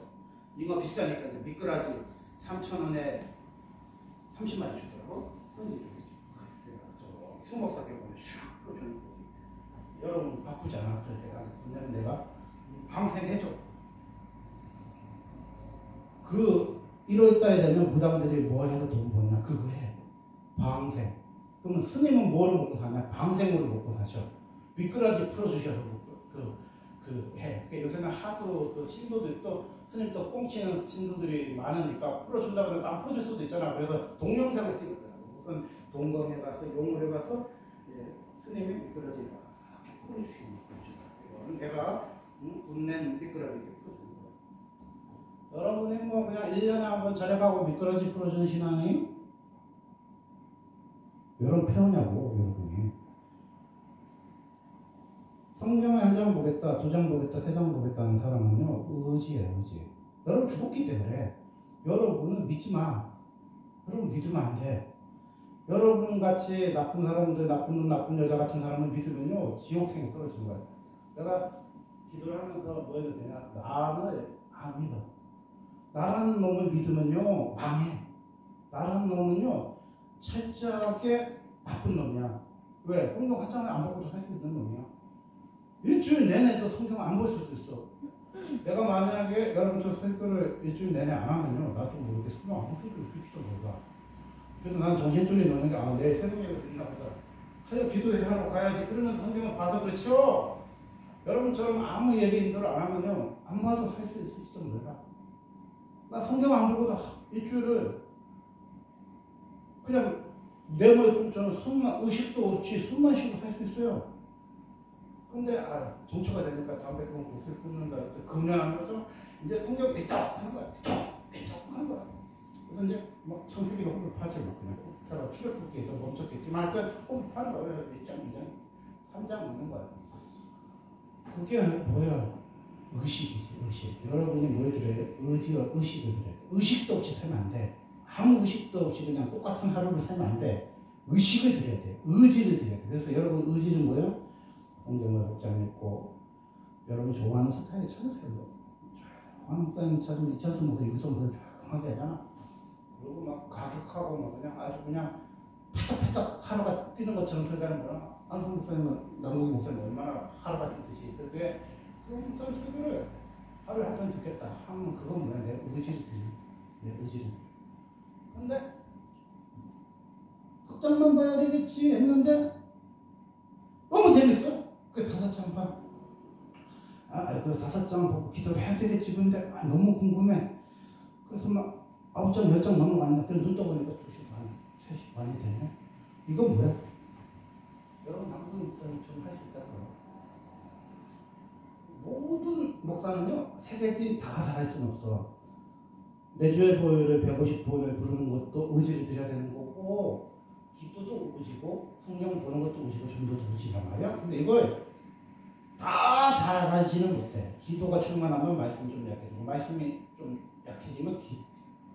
잉어 비싸니까 이제 미꾸라지 3,000원에 30마리 주더라고. 수목사게 보면 슉 풀어주는 거지. 여러분 바쁘잖아. 그럴 때가. 그러면 내가 방생 해줘. 그 1월달에 되면 무당들이 뭐 해서 돈 버냐? 그거 해. 방생. 그러면 스님은 뭐로 먹고 사냐? 방생으로 먹고 사셔. 미꾸라지 풀어주셔서 해. 요새는 하도 그 신도들 또 스님 또 꽁치는 신도들이 많으니까 풀어준다 그러면 안 풀어줄 수도 있잖아. 그래서 동영상을 찍었더라고. 무슨 동검에 가서 용물에 가서 스님이 미꾸라지 이렇게 풀어주시는 거죠. 내가 돈 낸 미꾸라지 이렇게 풀어주는 거야. 여러분이 뭐 그냥 1년에 한 번 절에 가고 미꾸라지 풀어주는 신앙이 여러분 폐허냐고. 여러분이 성경을 한 장 보겠다, 두 장 보겠다, 세 장 보겠다 하는 사람은요 의지예요. 의지. 여러분 죽었기 때문에 여러분은 믿지 마. 여러분 믿으면 안 돼. 여러분 같이 나쁜 사람들, 나쁜 놈, 나쁜 여자 같은 사람을 믿으면요 지옥행에 떨어지는 거야. 내가 기도를 하면서 뭐 해도 되냐? 나를 안 믿어. 나라는 놈을 믿으면요 망해. 나라는 놈은요 철저하게 나쁜 놈이야. 왜? 성경 한 장을 안 보고도 살 수 있는 놈이야. 일주일 내내도 성경 안 볼 수도 있어. 내가 만약에 여러분 저 설교를 일주일 내내 안 하면요 나도 모르게 성경 안 볼 수도 있을지도 몰라. 그래서 난 정신줄이 놓는 게 내일 새벽 예배 듣나 보다. 하여 기도회 하러 가야지. 그러면 성경을 봐서 그렇죠. 여러분처럼 아무 예배 인도를 안 하면요 안 봐도 살 수 있을지도 몰라. 나 성경 안 보고도 일주일을 그냥 내 머리 꿈처럼 숨만 의식도 없이 숨만 쉬고 살 수 있어요. 근데 정초가 되니까 담배 끊고 술 끊는다. 금연하는 거죠. 이제 성경 삐딱하는 거야. 삐딱하는 거야. 그래서 이제 막 창세기로 호흡을 파지 막 그냥 호흡하다가 출애굽기에서 멈췄겠지만 하여튼 호흡하는 거야. 그래서 1장, 2장, 3장 먹는 거야. 그게 뭐야? 의식이지. 의식. 여러분이 뭐 해드려요? 의지와 의식을 드려야 돼. 의식도 없이 살면 안 돼. 아무 의식도 없이 그냥 똑같은 하루를 살면 안 돼. 의식을 드려야 돼. 의지를 드려야 돼. 그래서 여러분 의지는 뭐예요? 성경을 복장 읽고 여러분 좋아하는 스타일 찾으세요. 한국사님 찾으면 이찬수 목사, 유성 목사 조용하게 하잖아. 그리고 막 가격하고 막 그냥 아주 그냥 파닥파닥 하루가 뛰는 것처럼 설교하는 거야. 한국 목사님은 남국이 목사님 얼마나 하루가 뛰듯이 설교해. 그럼 목사님 설교를 하루에 한 번 듣겠다 하면 그건 뭐야? 내 의지를 드려. 내 의지를 드려. 근데 극장만 봐야 되겠지 했는데 너무 재밌어. 그 5장 봐. 그 5장 보고 기도를 해야 되겠지. 근데 너무 궁금해. 그래서 막 9점, 10점 넘어갔네. 그래서 눈 떠보니까 2시 반, 3시 반이 되네. 이건 뭐야? 여러분, 남궁 목사님 좀 할 수 있다고요. 모든 목사는요, 세 가지 다 잘할 수는 없어. 내주의 보혈을 150번을 부르는 것도 의지를 드려야 되는 거고, 기도도 의지고, 성경 보는 것도 의지고, 전도도 의지란 말이야. 근데 이걸 다 잘하지는 못해. 기도가 충만하면 말씀이 좀 약해지고, 말씀이 좀 약해지면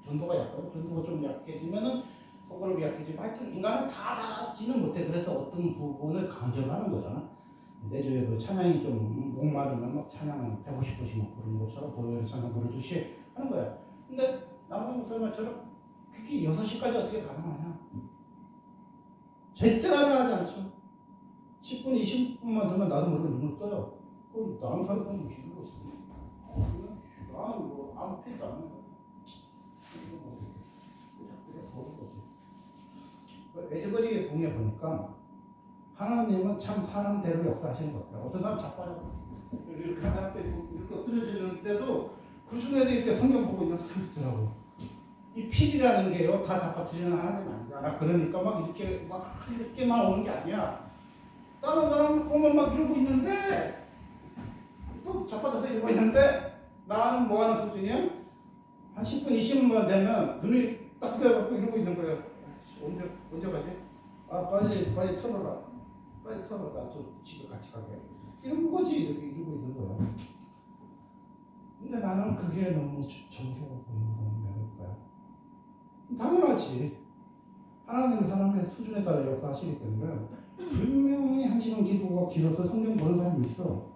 전도가 약하고, 전도가 좀 약해지면은 속으로 약해지고, 하여튼 인간은 다 잘하지는 못해. 그래서 어떤 부분을 강조를 하는 거잖아. 내주의 그 찬양이 좀 목마르면 막 찬양은 150번씩 막 부르는 것처럼 보혈의 찬양 부르듯이 하는 거야. 근데 남궁 목사님처럼 그게 6시까지 어떻게 가능하냐? 절대 가능하지 않죠. 10분, 20분만 되면 나도 모르게 눈을 떠요. 그럼 다른 사람은 뭐 이러고 있어. 나는 뭐 아무 패도 안 하는 거야. 에즈베리의 붕에 보니까 하나님은 참 사람대로 역사하시는 것 같아요. 어떤 사람 자빠져. 이렇게 하다 이렇게 엎드려지는데도 그 중에도 이렇게 성경 보고 있는 사람이 있더라고. 이 필이라는 게요, 다 잡아뜨리는 하나님 아니잖아. 그러니까 막 이렇게만 오는 게 아니야. 다른 사람 보면 막 이러고 있는데, 또 자빠져서 이러고 있는데, 나는 뭐 하는 수준이야? 한 10분, 20분만 되면 눈이 딱 뜨여갖고 이러고 있는 거야. 언제 가지? 아, 빨리 털어라. 빨리 털어라. 저 집에 같이 가게. 이런 거지. 이렇게 이러고 있는 거야. 근데 나는 그게 너무 정교해 보이는 건 왜일까요? 당연하지. 하나님은 사람의 수준에 따라 역사하시기 때문에 분명히 한 시간 기도가 길어서 성경 보는 사람이 있어.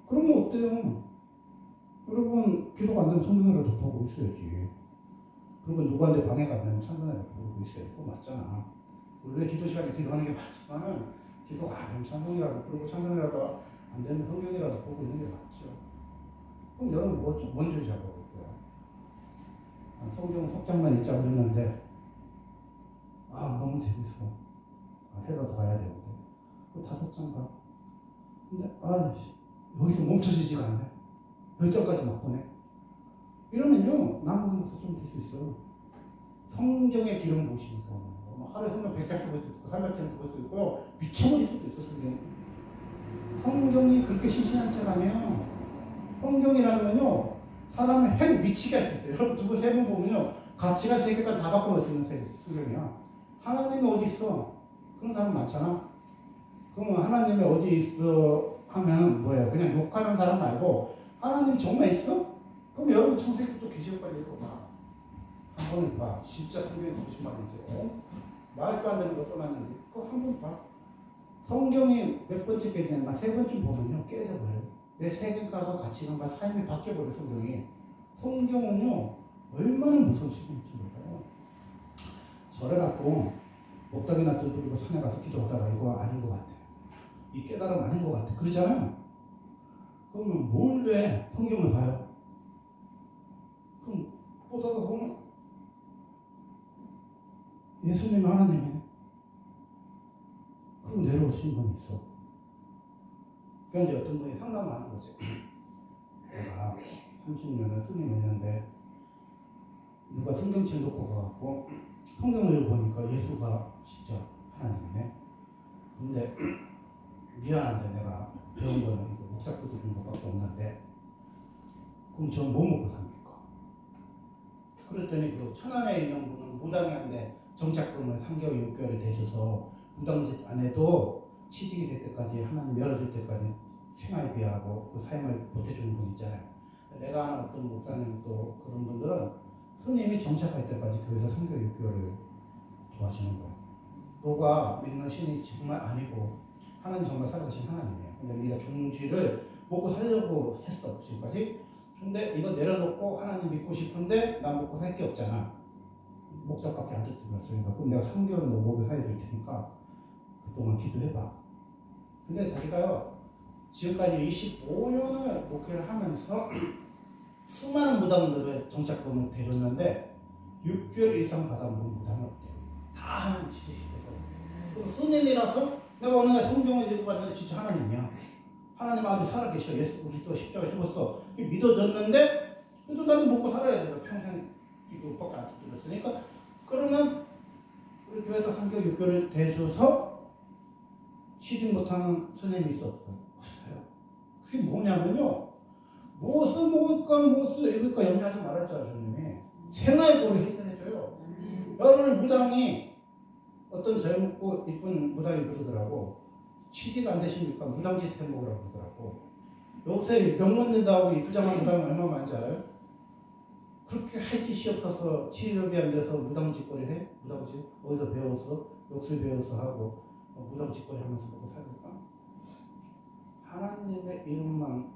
그러면 어때요? 여러분, 기도가 안 되면 성경이라도 보고 있어야지. 그리고 누구한테 방해가 안 되면 찬송이라도 보고 있어야지. 그거 맞잖아. 원래 기도 시간에 기도하는 게 맞지만 기도가 안 되면 찬송이라도, 그리고 찬송이라도 안 되면 성경이라도 보고 있는 게 맞죠. 그럼 여러분 뭔 줄 잡아볼 거야? 성경 석장만 읽자고 그랬는데, 너무 재밌어. 해서 가야 되는데. 그 5장 가. 근데, 여기서 멈춰지지가 않네. 몇 장까지 막 보내. 이러면요, 남궁목사 좀 될 수 있어. 성경의 기름 보시니까. 하루에 성경 100장씩 볼 수 있고, 300장씩 볼 수 있고요. 미쳐버릴 수도 있어, 성경이. 성경이 그렇게 신신한 책 아니에요. 성경이라면요, 사람을 핵 미치게 할 수 있어요. 여러분, 누구 세 분 보면요, 가치관 세계까지 다 바꿔놓을 수 있는 성경이야. 하나님이 어디 있어? 그런 사람 많잖아. 그러면 하나님이 어디 있어? 하면 뭐예요? 그냥 욕하는 사람 말고, 하나님 정말 있어? 그럼 여러분 창세기부터 계시록까지 읽어봐. 한 번은 봐. 진짜 성경이 무슨 말인지. 말도 안 되는 거 써놨는데, 그거 한 번 봐. 성경이 몇 번째 깨지냐면 3번쯤 보면요, 깨져버려요. 내 세계관과 가치관과 삶이 바뀌어버려, 성경이. 성경은요, 얼마나 무서운 책인지 몰라요. 절에 갖고, 목닥이나 두드리고 산에 가서 기도하다가 이거 아닌 것 같아. 이 깨달음 아닌 것 같아. 그러잖아요. 그러면 뭘 왜 성경을 봐요? 그럼 보다가 보면 예수님이 하나님이네. 그리고 내려오신 분이 있어. 그러니까 이제 어떤 분이 상담을 하는 거지. 내가 30년을 스님 했는데 누가 성경책 놓고 가갖고 성경을 보니까 예수가 진짜 하나님이네. 근데 미안한데 내가 배운 거는 목탁도 드는 것밖에 없는데 그럼 전 뭐 먹고 삽니까? 그랬더니 그 천안에 있는 분은 무당한데 정착금을 3개월, 6개월을 대줘서 무당짓 안 해도 취직이 될 때까지 하나님 열어줄 때까지 생활비하고 그 삶을 보태주는 분 있잖아요. 내가 아는 어떤 목사님 또 그런 분들은 스님이 정착할 때까지 교회에서 3개월, 6개월을 도와주는 거예요. 너가 믿는 신이 정말 아니고 하나님 정말 살아계신 하나님이에요. 근데 네가 종지를 먹고 살려고 했어 지금까지. 근데 이거 내려놓고 하나님 믿고 싶은데 난 먹고 살 게 없잖아. 목탁밖에 안 듣고 그럼 내가 3개월 너 목을 살려줄 테니까 그동안 기도해봐. 근데 자기가요 지금까지 25년을 목회를 하면서 수많은 무당들을 정착금을 대줬는데 6개월 이상 받아본 무당이 없대요. 다 하나님 지키시켜서. 그럼 스님이라서 내가 어느 날 성경을 읽어봤는데 진짜 하나님이야. 하나님 아주 살아계셔. 예수 그리스도 십자가에 죽었어. 믿어졌는데 그래도 나는 먹고 살아야 돼요. 평생 이거밖에 안 들었으니까. 그러면 우리 교회에서 3개월, 6개월 대줘서 취직 못하는 선생님이 있어 없어요? 없어요. 그게 뭐냐면요. 무엇을 먹을까 무엇을 입을까 염려하지 말았잖아요. 주님이. 생활고를 해결해줘요. 여러분 무당이 어떤 젊고 이쁜 무당이 그러더라고. 취직 안 되십니까? 무당짓 해먹으라고 그러더라고. 요새 병원 된다고 이 부장한 무당이 얼마 많은지 알아요? 그렇게 할 짓이 없어서 취업이 안 돼서 무당짓거리 해? 무당짓? 어디서 배워서? 욕설 배워서 하고 무당짓거리 하면서 먹고 살니까? 하나님의 이름만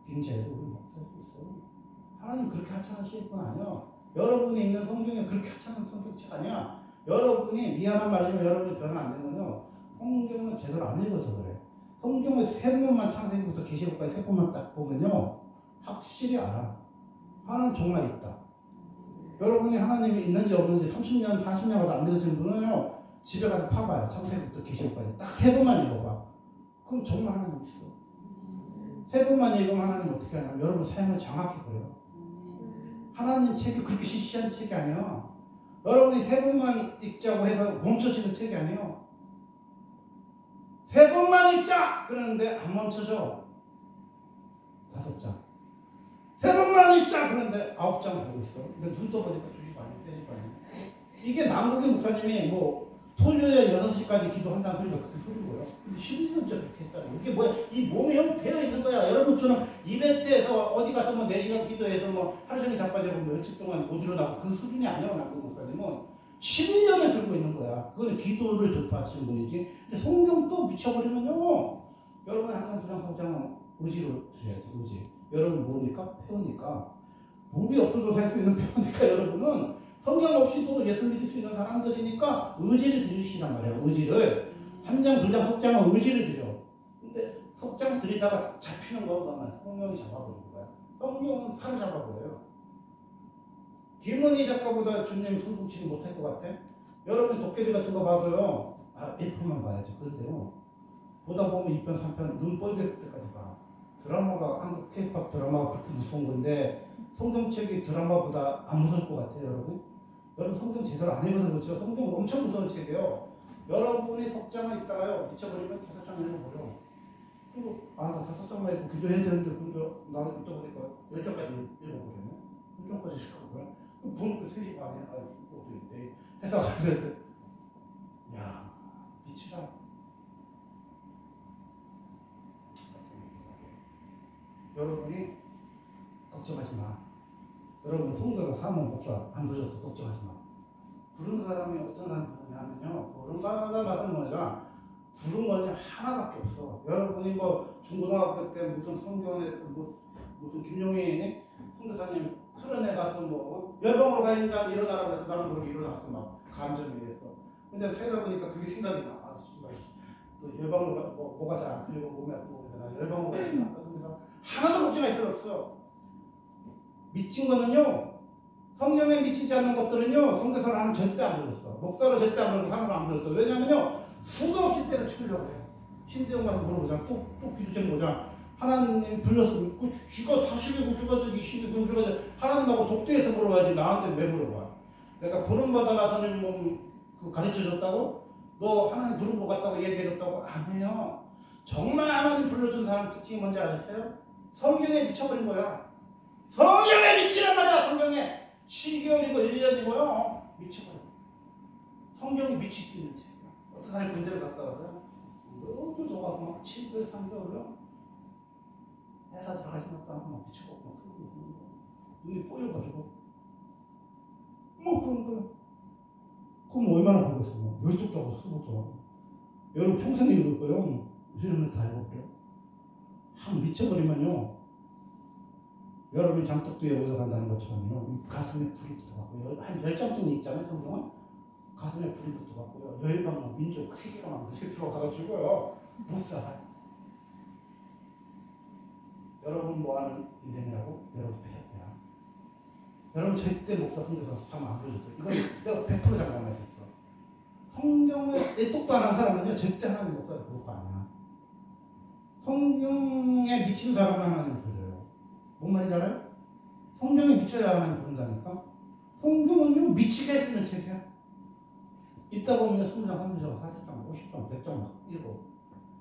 빙자해도 우리 먹고 살 수 있어요. 하나님 그렇게 하찮으실 분 아니야. 여러분이 있는 성경에 그렇게 하찮은 성격책 아니야. 여러분이 미안한 말이지만 여러분이 변화 안 되면요. 성경은 제대로 안 읽어서 그래. 성경을 세 번만 창세기부터 계시록까지 세 번만 딱 보면요. 확실히 알아. 하나님 정말 있다. 여러분이 하나님이 있는지 없는지 30년, 40년마다 안 믿어지는 분은요. 집에 가서 파봐요. 창세기부터 계시록까지. 딱 세 번만 읽어봐. 그럼 정말 하나님 있어. 세 번만 읽으면 하나님 어떻게 하냐면 여러분 삶을 장악해 버려요. 하나님 책이 그렇게 시시한 책이 아니야. 여러분이 세 번만 읽자고 해서 멈춰지는 책이 아니에요. 세 번만 읽자! 그러는데 안 멈춰져. 5장. 세 번만 읽자! 그러는데 9장 보고 있어. 근데 눈 떠보니까 2시 반이야, 3시 반이야. 이게 남국의 목사님이 뭐 토요일 6시까지 기도한다는 소리가 그렇게 소리고요. 근데 12년째 그렇게 했다는 이게 뭐야? 이 몸이 배어 있는 거야. 여러분처럼 이벤트에서 어디 가서 뭐 4시간 기도해서 뭐 하루 종일 자빠지고 며칠 동안 못 일어나고 그 수준이 아니야. 남국 목사님은 12년을 들고 있는 거야. 그건 기도를 돌파하시는 분이지. 근데 성경 또 미쳐버리면요. 여러분 항상 그냥 성장은 의지로 드려야지. 의지. 여러분 뭐니까? 배우니까. 몸이 없어도 살 수 있는 배우니까 여러분은 성경 없이도 예수 믿을 수 있는 사람들이니까 의지를 드리시란 말이에요. 의지를. 3장, 2장, 석장은 의지를 드려. 근데 석장 드리다가 잡히는 거만 성경이 잡아버리는 거야. 성경은 사로잡아버려요. 김은희 작가보다 주님 손동치기 못할 것 같아? 여러분 도깨비 같은 거 봐도요. 1편만 봐야지. 그런데요. 보다 보면 2편, 3편 눈 뻘개질 때까지 봐. 드라마가 한국 K-pop 드라마가 그렇게 무서운 건데 성경책이 드라마보다 안 무서울 것 같아요. 여러분 성경 제대로 안 읽어서 그렇죠. 성경 엄청 무서운 책이에요. 여러분이 석장을 읽다가요. 미쳐버리면 5장 읽어버려. 그리고 나 5장만 읽고 기도해야 되는데 근데 나는 읽다 보니까 10장까지 읽어버리네. 10장까지 읽어버려. 보니까 3시 반에 또 있대. 해서 가는데 야 미치라. 여러분이 걱정하지 마. 여러분 성도가 사모 목사 안 부르셔서 걱정하지 마. 부른 사람이 어떤 사람이 부르냐면요. 부른 사람마다 나서는 뭐냐. 부른 거는 하나밖에 없어. 여러분이 뭐 중고등학교 때 무슨 성경에서 무슨 김용희 선교사님 수련회 가서 뭐 열방으로 가니까 일어나라고 해서 나는 그렇게 일어났어. 막 감정에 의해서. 근데 살다 보니까 그게 생각이 나. 또 열방으로 뭐가 잘 안 풀리고 몸이 아프고 그러니까 열방으로 가니까 하나도 걱정할 필요 없어. 미친 거는요. 성경에 미치지 않는 것들은요. 선교사를 하면 절대 안 불렀어. 목사로 절대 안 불렀고 사람으로 안 불렀어. 왜냐면요. 수도 없이 때려치우려고 해요. 신대영 가서 물어보자. 또 기도책 보자. 하나님 불렀으면 그 쥐가 다시리고 쥐가 되기 시리고 쥐가 되기 하나님하고 독대해서 물어봐야지 나한테 왜 물어봐. 내가 부름받아 나서는 뭐 가르쳐줬다고? 너 하나님 부른 것 같다고 얘기해줬다고? 아니에요. 정말 하나님 불러준 사람 특징이 뭔지 아셨어요? 성경에 미쳐버린 거야. 성경에 미치란 말이야. 성경에 7개월이고 1년이고요. 미쳐버려. 성경이 미칠 수 있는 책이야. 어떤 사람이 군대를 갔다 와서요. 너무 좋아하고 막 7개월, 3개월요. 회사 들어갈 생각도 안 하고 막 미치고 막 눈이 뽀여가지고 뭐 그런 거야. 그럼 얼마나 걸렸어? 뭐 12독도 하고 20독도 하고. 여러분 평생 읽을 거예요. 이러면 다 읽을게요. 한 미쳐버리면요. 여러분이 장독두에 올라간다는 것처럼요. 가슴에 불이 붙어갖고요. 한 10장쯤 읽잖아요. 성경은. 가슴에 불이 붙어갖고요. 열방과 민족 세계가 막 무슨 들어가가지고요. 못 살아. 여러분 뭐하는 인생이라고? 여러분 배야. 여러분 절대 목사 선교사 참 안 보여줬어요. 이건 내가 100% 장담했었어. 성경을 일독도 안 한 사람은요. 절대 하나님 목사를 볼 거 아니야. 성경에 미친 사람은 하나님 보여요. 뭔 말인지 알아요? 성경에 미쳐야 하는 부른다니까. 성경은요 미치게 해주는 책이야. 있다 보면 20장, 30장, 40장, 50장, 100장 막 읽고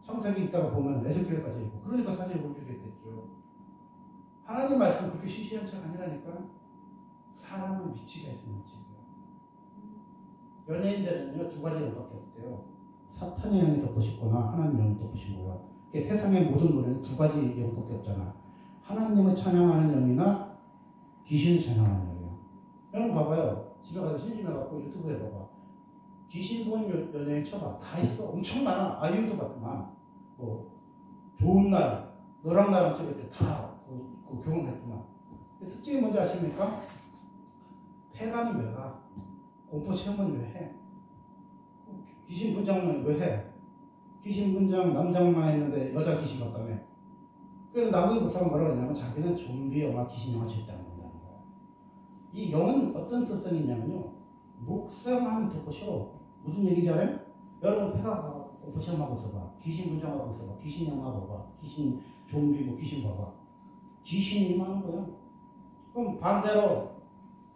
창세기 있다가 보면 에스겔까지 읽고 그러니까 사실 못 주겠겠죠. 하나님 말씀 그렇게 시시한 책 아니라니까. 사람을 미치게 해주는 책이야. 연예인들은요 두 가지 영밖에 없대요. 사탄의 영이 덮고 싶거나 하나님의 영이 덮고 싶은 거야. 세상의 모든 노래는 두 가지 영밖에 없잖아. 하나님을 찬양하는 영이나 귀신을 찬양하는 영이야. 여러분 봐봐요. 집에 가서 심심해갖고 유튜브에 봐봐. 귀신 본 연예인 쳐봐. 다 있어. 엄청 많아. 아이유도 봤더만. 뭐 좋은 날, 너랑 나랑 찍을 때 다 그 경험했더만. 특징이 뭔지 아십니까? 폐가는 왜 가? 공포 체험은 왜 해? 귀신 분장은 왜 해? 귀신 분장 남장만 했는데 여자 귀신 같다며. 그래서 나무의 목사가 뭐라고 했냐면 자기는 좀비 영화, 귀신 영화 절대 안 본다는 거야. 이 영은 어떤 특성이 있냐면요. 묵상하면 듣고 싫어. 무슨 얘기인지 알아요? 여러분 폐가 공포 체험하고 있어봐. 귀신 분장하고 있어봐. 귀신 영화 봐봐. 귀신 좀비 뭐 귀신 봐봐. 귀신이 임하는 거야. 그럼 반대로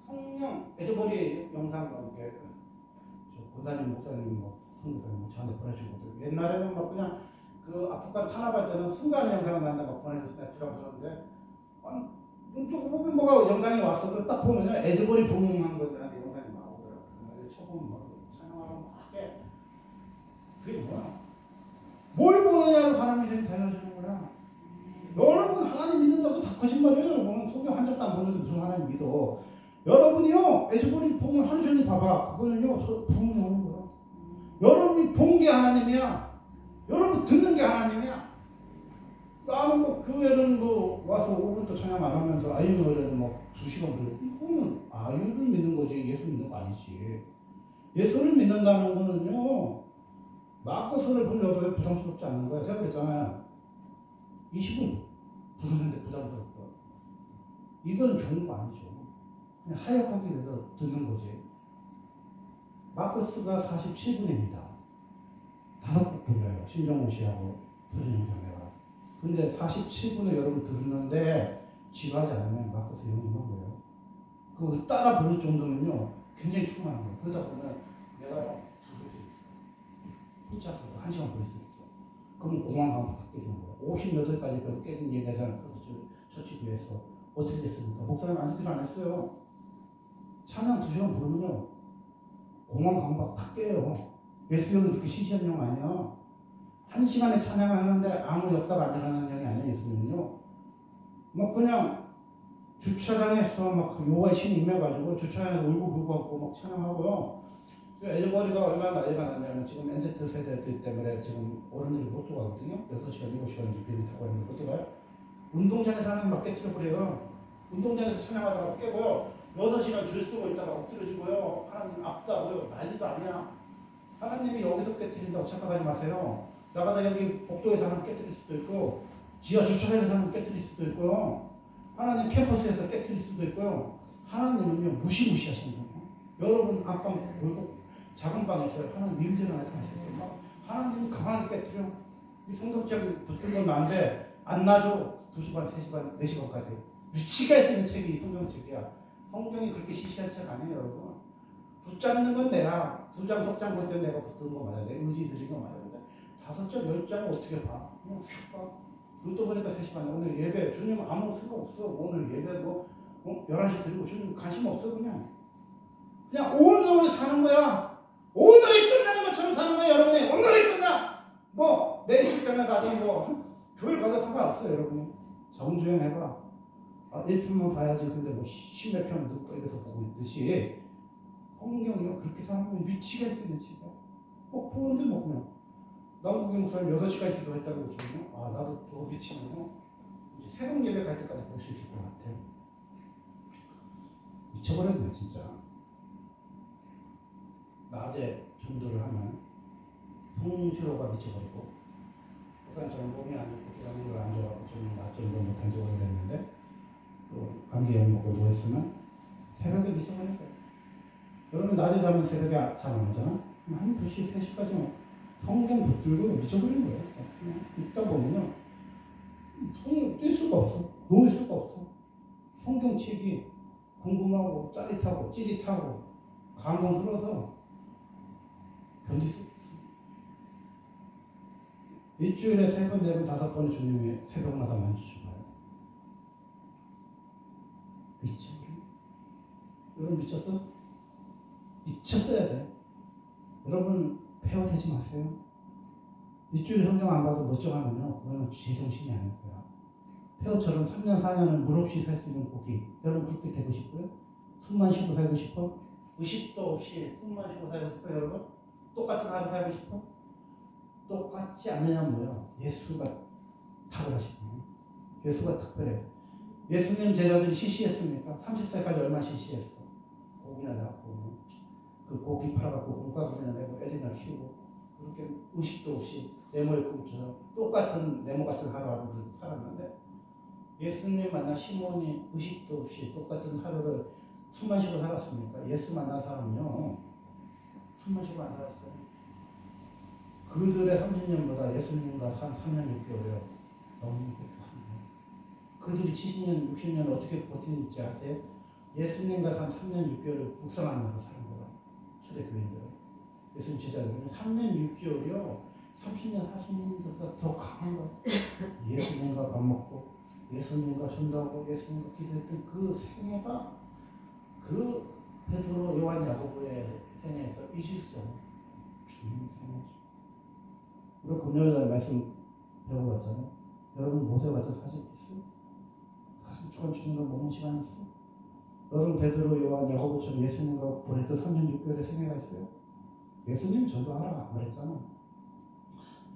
성령 에저버리 영상 이렇게 권사님 목사님 뭐 선교사님 저한테 보내주고 옛날에는 막 그냥 그 아프간 탄압할 때는 순간의 영상을 나한테 막 보내줬을 때 부담스러운데 눈 뜨고 보면 뭐가 영상이 왔어. 딱 보면요 에저버리 부흥한 거에 대한 영상이 나오더라고요. 처음 막 찬양하고 막 해. 그게 뭐야? 뭘 보느냐로 사람이 되게 달라지는 거야. 여러분 하나님 믿는다고 다 거짓말이에요. 여러분 성경 한 장도 안 보는데 무슨 하나님 믿어. 여러분이요 에즈보리 부흥을 하루 종일 봐봐. 그거는요 부흥이 오는 거야. 여러분이 본 게 하나님이야. 여러분 듣는 게 하나님이야. 나는 뭐 교회는 뭐 와서 5분 또 찬양 안 하면서 아이유 노래는 뭐 2시간 부르고 이거는 아이유를 믿는 거지 예수 믿는 거 아니지. 예수를 믿는다는 거는요 마커스를 불러도 부담스럽지 않는 거야. 제가 그랬잖아요. 20분 부르는데 부담스럽다. 이건 좋은 거 아니죠. 그냥 하역하기 위해서 듣는 거지. 마커스가 47분입니다. 5곡 불러요. 신정호 씨하고 표준영 자매가. 근데 47분을 여러분 듣는데 지루하지 않으면 마커스 영웅한 거예요. 그거 따라 부를 정도면요 굉장히 충만한 거예요. 그러다 보면 내가 부를 수 있어. 혼자서도 1시간 부를 수 있어. 그럼 공항 가면 다 깨지는 거예요. 58가지 별 깨진 얘기하잖아요. 처치교에서 어떻게 됐습니까? 목사님 안식일 안 했어요. 찬양 2시간 부르면요 공항 강박 다 깨요. 예수님은 그렇게 시시한 영 아니야. 1시간에 찬양하는데 아무 역사가 안 일어나는 영이 아니야. 예수님은요 막 그냥 주차장에서 막 요가의 신이 임해가지고 주차장에서 울고 불고 하고 막 찬양하고요. 에즈버리가 얼마나 난리가 났냐면 지금 NZ 세대들 때문에 지금 어른들이 못 들어가거든요. 6시간, 7시간 비행기 타고 있는데 못 들어가요. 운동장에서 하나님 막 깨트려버려요. 운동장에서 찬양하다가 깨고요. 6시간 줄 서고 있다가 엎드려지고요. 하나님 앞다고요. 난리도 아니야. 하나님이 여기서 깨트린다고 착각하지 마세요. 나가다 여기 복도에서 하나님 깨트릴 수도 있고 지하 주차장에서 하나님 깨트릴 수도 있고요. 하나님 캠퍼스에서 깨트릴 수도 있고요. 하나님은요 무시무시하신 거예요. 여러분 안방 보고 작은 방에 있어요. 하나님 임재를 안에서 하셨어요. 하나님이 강하게 깨트려. 이 성격적인 붙은 건 나는데 안 놔줘. 2시간, 3시간, 4시간까지. 미치게 쓰는 책이 성경책이야. 성경이 그렇게 시시한 책 아니에요, 여러분. 붙잡는 건 내가 2장, 석장 볼 때 내가 붙는 거 맞아. 내 의지 들인 거 맞아. 근데 5장, 10장을 어떻게 봐? 그냥 휙 봐. 또 보니까 3시간에 오늘 예배. 주님 아무 생각 없어. 오늘 예배 뭐 11시 드리고 주님 관심 없어 그냥. 그냥 오늘을 사는 거야. 오늘이 끝나는 것처럼 사는 거야, 여러분이. 오늘이 끝나. 뭐 내 식당에 가든 뭐 교회 가도 상관없어요, 여러분이. 정주행 해봐. 1편만 봐야지. 근데 뭐 10몇 편 누구 이래서 보고 있듯이 성경이요 그렇게 사는 거 미치게 할 수 있는 책이야. 보는데 뭐 그냥 남국의 목사님 6시까지 기도했다고 그러거든요. 아 나도 그거 미치면 이제 새벽 예배 갈 때까지 볼 수 있을 것 같아. 미쳐버렸네 진짜. 낮에 전도를 하면 성취로가 미쳐버리고 목사님 저는 몸이 안 좋고 기관물을 안 좋아하고 좀 낮전도 못한 지 오래됐는데 또 감기약 먹고 누워있으면 새벽에 미쳐버릴 거예요. 여러분 낮에 자면 새벽에 잠 안 오잖아? 한 2시, 3시까지 성경 붙들고 미쳐버리는 거예요. 그냥 있다 보면요. 손을 뗄 수가 없어. 놓을 수가 없어. 성경책이 궁금하고 짜릿하고 찌릿하고 감동스러워서 견딜 수 없어요. 일주일에 3번, 4번, 5번을 주님이 새벽마다 만지셔봐요. 미쳐? 여러분 미쳤어? 미쳤어야 돼. 여러분 폐허되지 마세요. 일주일 성경 안 봐도 멀쩡하면요, 그거는 제정신이 아닐 거야. 폐허처럼 3년, 4년을 물없이 살 수 있는 고기. 여러분 그렇게 되고 싶고요? 숨만 쉬고 살고 싶어? 의식도 없이 숨만 쉬고 살고 싶어 여러분? 똑같은 하루 살고 싶어? 똑같지 않느냐면 뭐야? 예수가 탁월하시고 예수가 특별해. 예수님 제자들이 시시했습니까? 30살까지 얼마나 시시했어? 고기나 잡고 그 고기 팔아갖고 물가구리나 내고 애들이나 키우고 그렇게 의식도 없이 네모의 꿈처럼 똑같은 네모 같은 하루하루를 살았는데 예수님 만난 시몬이 의식도 없이 똑같은 하루를 숨만 쉬고 살았습니까? 예수 만난 사람은요 숨만 쉬고 안 살았어요. 그들의 30년보다 예수님과 산 3년 6개월이요 너무 그렇습니다. 그들이 70년 60년 어떻게 버티는지 아세요? 예수님과 산 3년 6개월을 묵상하면서 사는 거예요. 초대교인들 예수님 제자들은 3년 6개월이요 30년 40년보다 더 강한 거예요. 예수님과 밥 먹고 예수님과 전도하고 예수님과 기도했던 그 생애가 그 베드로 요한 야고보의 생애에서 잊을 수 없는 주님의 생애죠. 우리 금요일날 말씀 배워봤잖아요. 여러분 모세 같은 사진 있어요? 사진 조금 주님과 먹는 시간 있어요? 여러분 베드로 요한 야고보처럼 예수님과 보냈던 3년 6개월의 생애가 있어요? 예수님 전도하라 말했잖아.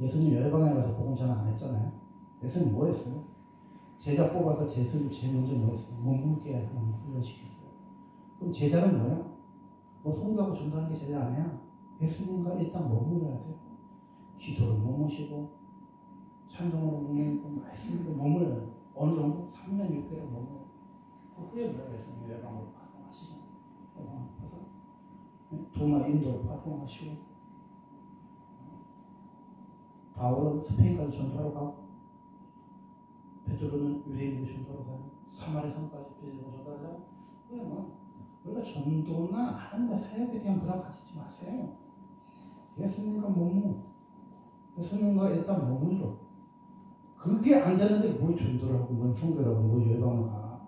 예수님 열방에 가서 복음 전화 안 했잖아요. 예수님 뭐 했어요? 제자 뽑아서 예수님 제일 먼저 뭐 했어요? 몸무게 하는 훈련시켰어요. 그럼 제자는 뭐야? 뭐 송구하고 전도하는 게 제자 아니야? 예수님과 일단 머물러야 돼. 기도로 머무시고 찬송으로 머물고 말씀으로 머물러야 돼. 어느 정도? 3년 6개월 머물러. 그 후에 뭐라고 했어요? 열방으로 파송하시잖아요. 열방으로 파송. 도마 인도로 파송하시고 바울은 스페인까지 전도하러 가고 베드로는 유대인들 전도하러 가고 사마리 성까지 베드로 전도하러 그래 뭐 우리가 전도나 하나님의 사역에 대한 부담 가지지 마세요. 예수님과 예수님과 일단 머물러. 그게 안 되는데 뭘 전도를 하고 뭔 선교를 하고 뭘 열방을 가.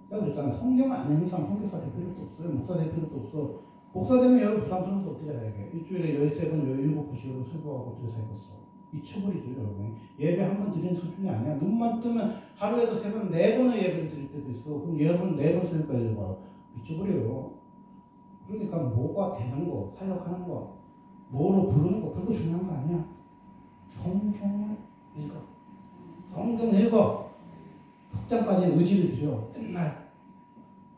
내가 그랬잖아. 성경 안 읽는 사람 선교사 될 필요도 없어요. 목사 될 필요도 없어. 목사 되면 여러분 부담스러워서 어떻게 해야 돼? 일주일에 13번, 17번씩으로 설교하고 어떻게 살겠어? 미쳐버리죠 여러분. 예배 한 번 드리는 수준이 아니야. 눈만 뜨면 하루에도 3번, 4번의 예배를 드릴 때도 있어. 그럼 여러분 4번 설교까지 봐. 미쳐버려요. 그러니까 뭐가 되는 거, 사역하는 거, 뭐로 부르는 거, 그거 중요한 거 아니야. 성경을 읽어. 성경 읽어. 석장까지 의지를 들여. 맨날.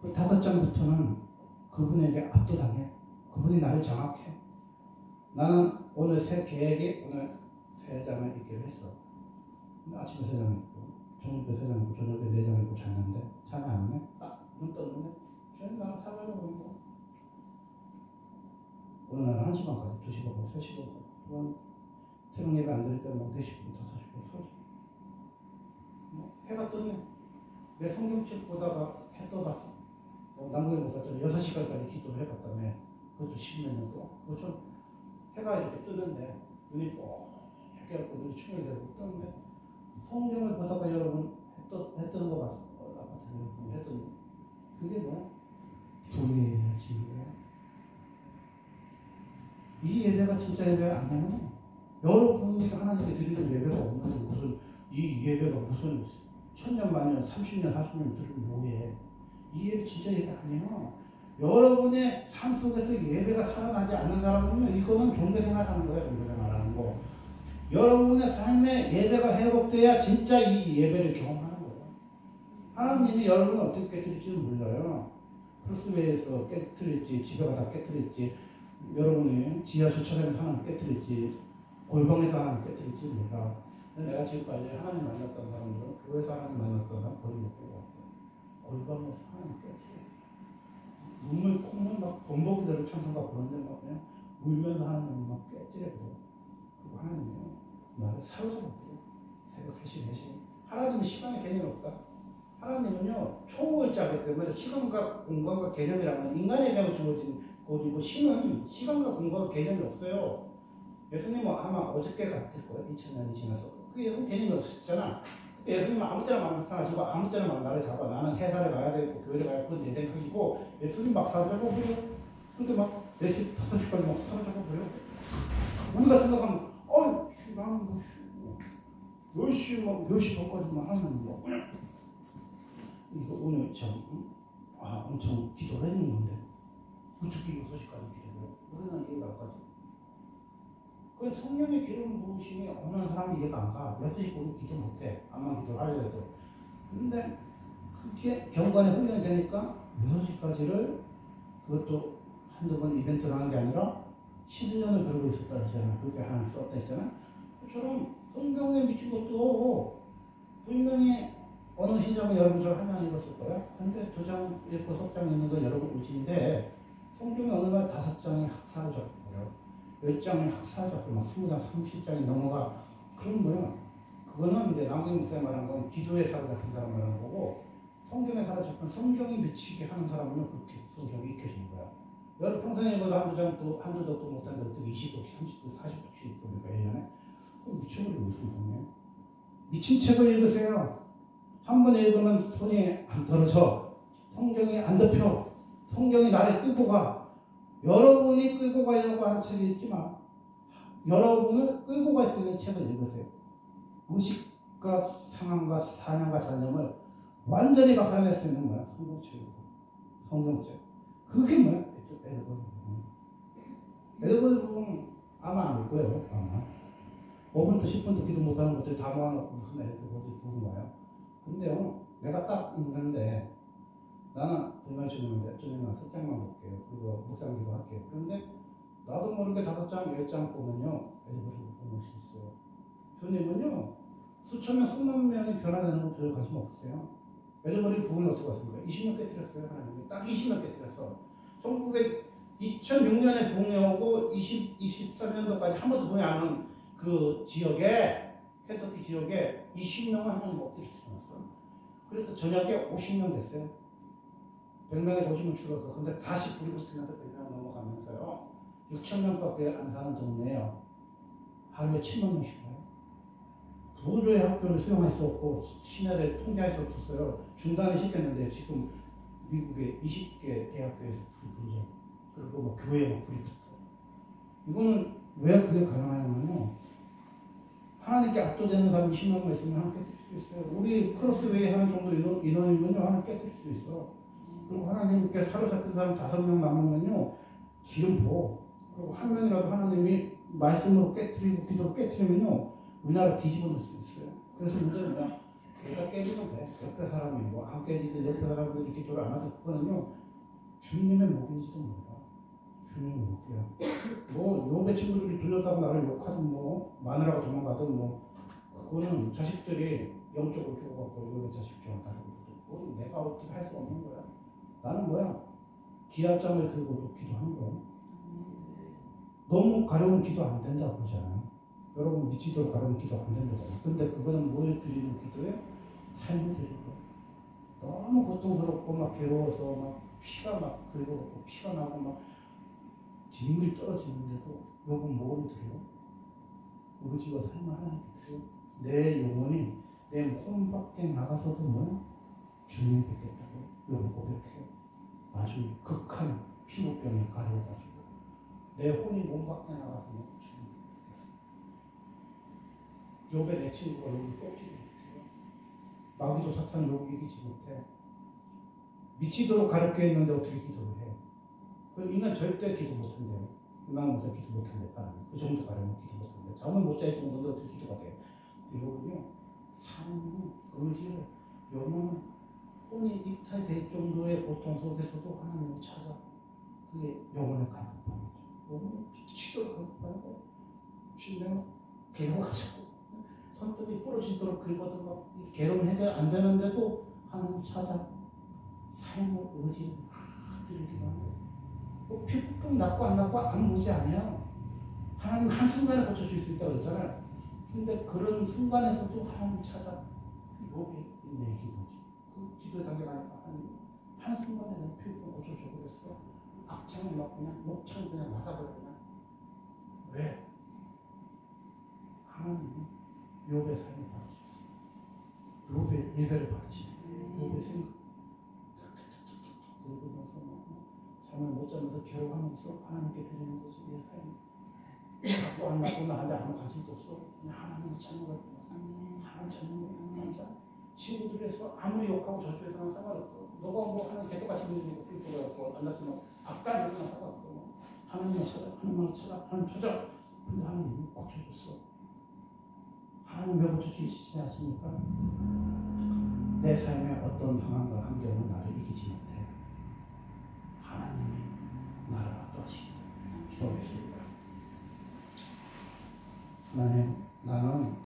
그 5장부터는 그분에게 압도당해. 그분이 나를 장악해. 나는 오늘 새 계획이 오늘 3장을 읽기로 했어. 아침에 3장 읽고, 저녁에 3장 읽고, 저녁에 4장 읽고 잤는데, 잠이 안 오네? 딱 눈 떴는데, 주님 나랑 사과를 보는 거. 오늘 나는 1시 반까지, 2시 반까지, 3시 반까지. 또한 새벽 예배 안 드릴 때는 막 4시부터 5시부터 서지. 해가 떴네. 내 성경책 보다가 해 떠봤어. 남궁의 목사처럼 6시간까지 기도를 해봤다며. 그것도 10몇 년 동안. 그거 좀 해가 이렇게 뜨는데 눈이 뽀얗게 갖고 눈이 충혈되고 뜨는데 성경을 보다가 여러분 해 뜨는 거 봤어. 아파트에 해 뜨는 그게 뭐야? 분이해야지. 이 예배가 진짜 예배 안 되면 여러분이 하나님께 드리는 예배가 없는데 무슨 이 예배가 무슨 천년 만년 30년 40년 들으면 뭐해. 이 예배 진짜 예배 아니에요. 여러분의 삶 속에서 예배가 살아나지 않는 사람은 이거는 종교생활하는 거예요. 종교생활하는 거. 여러분의 삶에 예배가 회복돼야 진짜 이 예배를 경험하는 거예요. 하나님이 여러분을 어떻게 깨뜨릴지는 몰라요. 크로스웨이에서 깨뜨릴지 집에 가다 깨뜨릴지 여러분이 지하 주차장에서 하나님 깨뜨릴지 골방에서 하나님 깨뜨릴지 몰라. 근데 내가 지금까지 하나님 만났던 사람들은 교회에서 하나님 만났던 사람 거의 못 본 것 같아요. 골방에서 하나님 깨뜨려. 눈물 콧물 막 범벅이대로 찬송가 부르는데 막 그냥 울면서 하나님 막 깨뜨려버려. 그리고 하나님이요 나를 사로잡고 새벽 3시 4시 하나님은 시간의 개념이 없다. 하나님은요 초월자이기 때문에 시간과 공간과 개념이라는 건 인간에게 주어진 것이고 신은 시간과 공간과 개념이 없어요. 예수님은 아마 어저께 같을 거예요. 2000년이 지나서. 그게 개념이 없었잖아. 예수님은 아무 때나 만나시고 아무 때나 나를 잡아. 나는 회사를 가야 되고 교회를 가야 되고 내 생각이고 예수님 막 사라져버려. 근데 막 4시, 5시까지 막 사라져버려. 우리가 생각하면 나는 몇 시 반까지만 하면 뭐 그냥 이거 오늘 참 엄청 기도를 했는 건데 어떻게 6시까지 기도를 해? 우리는 이해가 안 가죠. 그 성령의 기름 부으심이 어느 사람이 이해가 안 가. 6시 보고 기도 못해. 암만 기도를 하려도. 근데 그게 경관에 훈련이 되니까 6시까지를 그것도 한두 번 이벤트를 하는 게 아니라 11년을 그러고 있었다 했잖아요. 그렇게 하나님 썼다 했잖아요. 그처럼 성경에 미친 것도 분명히 어느 신작은 여러분처럼 한 장 읽었을 거예요. 근데 2장 읽고 석장 읽는 건 여러분 우진인데 성경에 어느 날 5장이 사라졌고요. 10장이 사라졌고 막 20장, 30장이 넘어가. 그런 거야. 그거는 이제 남경 목사님 말한 건 기도에 사로잡힌 사람 말하는 거고 성경에 사로잡힌 성경이 미치게 하는 사람은 그렇게 성경이 익혀지는 거야. 여러분 평생에 읽어도 한두 덕도 못하는데 어떻게 20독씩, 30독, 40독씩 읽습니까? 1년에? 그럼 미쳐버리는 무슨 소리예요? 미친 책을 읽으세요. 한 번 읽으면 손이 안 떨어져. 성경이 안 덮여. 성경이 나를 끌고 가. 여러분이 끌고 가려고 하는 책을 읽지 마. 여러분을 끌고 갈 수 있는 책을 읽으세요. 의식과 상황과 사냥과 잔념을 완전히 박살낼 수 있는 거야. 성경책이고. 성경책. 그게 뭐야? 에드버드 아마 안 올 거예요. 아마. 5분도 10분도 기도 못하는 것들 다 모아놓고 무슨 에드버드 부른 거예요. 근데요, 내가 딱 읽는데 나는 분명히 주님은 석장만 볼게요. 그리고 묵상 기도할게요. 그런데 나도 모르게 5장, 10장 보면요, 에드버드 보는 수 있어요. 주님은요, 수천 명, 수만 명이 변화되는 거 별 관심 없으세요. 에드버드 부분이 어떻게 왔습니까? 20명 깨뜨렸어요. 하나님이. 딱 20명 깨뜨렸어. 2006년에 봉해오고 23년도까지 한 번도 봉해 안 한 그 지역에, 켄터키 지역에 20명을 하나님 엎드려 태어났어. 그래서 저녁에 50명 됐어요. 100명에서 50명 줄었어. 근데 다시 불이 붙으면서 100명 넘어가면서요. 6,000명밖에 안 사는 동네예요. 하루에 7만 명씩 가요. 도저히 학교를 수용할 수 없고 시내를 통제할 수 없었어요. 중단을 시켰는데 지금 미국의 20개 대학교에서 불이 붙죠. 그리고 뭐 교회에 막 불이 붙어. 이거는 왜 그게 가능하냐면요. 하나님께 압도되는 사람이 10명만 있으면 하나님 깨뜨릴 수 있어요. 우리 크로스웨이 하는 정도 인원이면요. 하나님 깨뜨릴 수 있어. 그리고 하나님께 사로잡힌 사람 5명 남으면요. 기름 부어. 그리고 한 명이라도 하나님이 말씀으로 깨뜨리고 기도로 깨뜨리면요. 우리나라 뒤집어 놓을 수 있어요. 그래서 문제는 내가 깨지면 돼. 옆에 사람이 뭐 안 깨지든 옆에 사람들이 기도를 안 하든 그거는요. 주님의 목인지도 몰라. 주님의 목이야. 뭐 요배 친구들이 들렸다고 나를 욕하든 뭐 마누라가 도망가든 뭐 그거는 자식들이 영적으로 죽어갖고 요배 자식 다 죽고 내가 어떻게 할 수 없는 거야. 나는 뭐야? 기아장을 긁고도 기도하는 거야. 너무 가려우면 기도 안 된다고 그러잖아요. 여러분 미치도록 가려우면 기도 안 된다잖아요. 근데 그거는 뭘 드리는 기도에? 삶을 드리는 거야. 너무 고통스럽고 막 괴로워서 막 피가 막 긁어갖고 피가 나고 막 진물이 떨어지는데도 요건 뭐를 드려요? 의지와 삶을 하나님께 드려요. 내 영혼이 내 몸 밖에 나가서도 뭐야? 주님 뵙겠다고 요건 고백해요. 아주 극한 피부병에 가려워가지고 내 혼이 몸 밖에 나가서 주님 뵙겠습니다. 요배 내 친구가 여기 꺾지도 못해요. 마귀도 사탄은 여기 이기지 못해. 미치도록 가렵게 했는데 어떻게 기도를 해? 그 인간 절대 기도 못한대요. 나는 무슨 기도 못한대 사람이. 그 정도 가려면 기도 못한대. 잠은 못 잘 정도인데 어떻게 기도가 돼? 여러분요, 삶은 의지를 영혼은 혼이 이탈될 정도의 고통 속에서도 하나님을 찾아. 그게 영혼을 가급하는 거죠. 영혼은 미치도록 가급하는 거예요. 내가 괴로워가지고 손톱이 부러지도록 긁어도 막 괴로움 해결 안 되는데도 하나님 찾아. 삶의 의지를 막 드리기만 하는 거예요. 뭐 피부병 낫고 안 낫고 아무 문제 아니야. 하나님 한순간에 고쳐줄 수 있다고 그랬잖아요. 근데 그런 순간에서도 하나님 찾아. 여기 인내의 기도지. 그 그 기도의 단계가 아니라 한순간에 내 피부가 고쳐져 그랬어. 악창을 막 그냥 목창 그냥 맞아버려 그냥. 왜? 하나님이 욥의 삶을 받으셨어요. 욥의 예배를 받으셨어요. 욥의 생각 긁으면서 잠을 못 자면서 괴로워하면서 하나님께 드리는 것이 내 삶. 갖고 안 갖고 나한테 아무 관심도 없어. 그냥 하나님을 찾는 거야. 하나님 찾는 거야. 혼자. 친구들에서 아무리 욕하고 저주해서는 상관없어. 너가 뭐 하나님 개떡같이 믿는 거 안 났지만 아까 이러나 상관없어. 하나님을 찾아. 하나님 찾아. 근데 하나님이 고쳐줬어. 하나님 왜 고쳐주시지 않습니까? 내 삶의 어떤 상황과 환경은 나를 이기지 못해. 하나님이 나를 압도하시기 때문에 기도하겠습니다. 하나님, 나는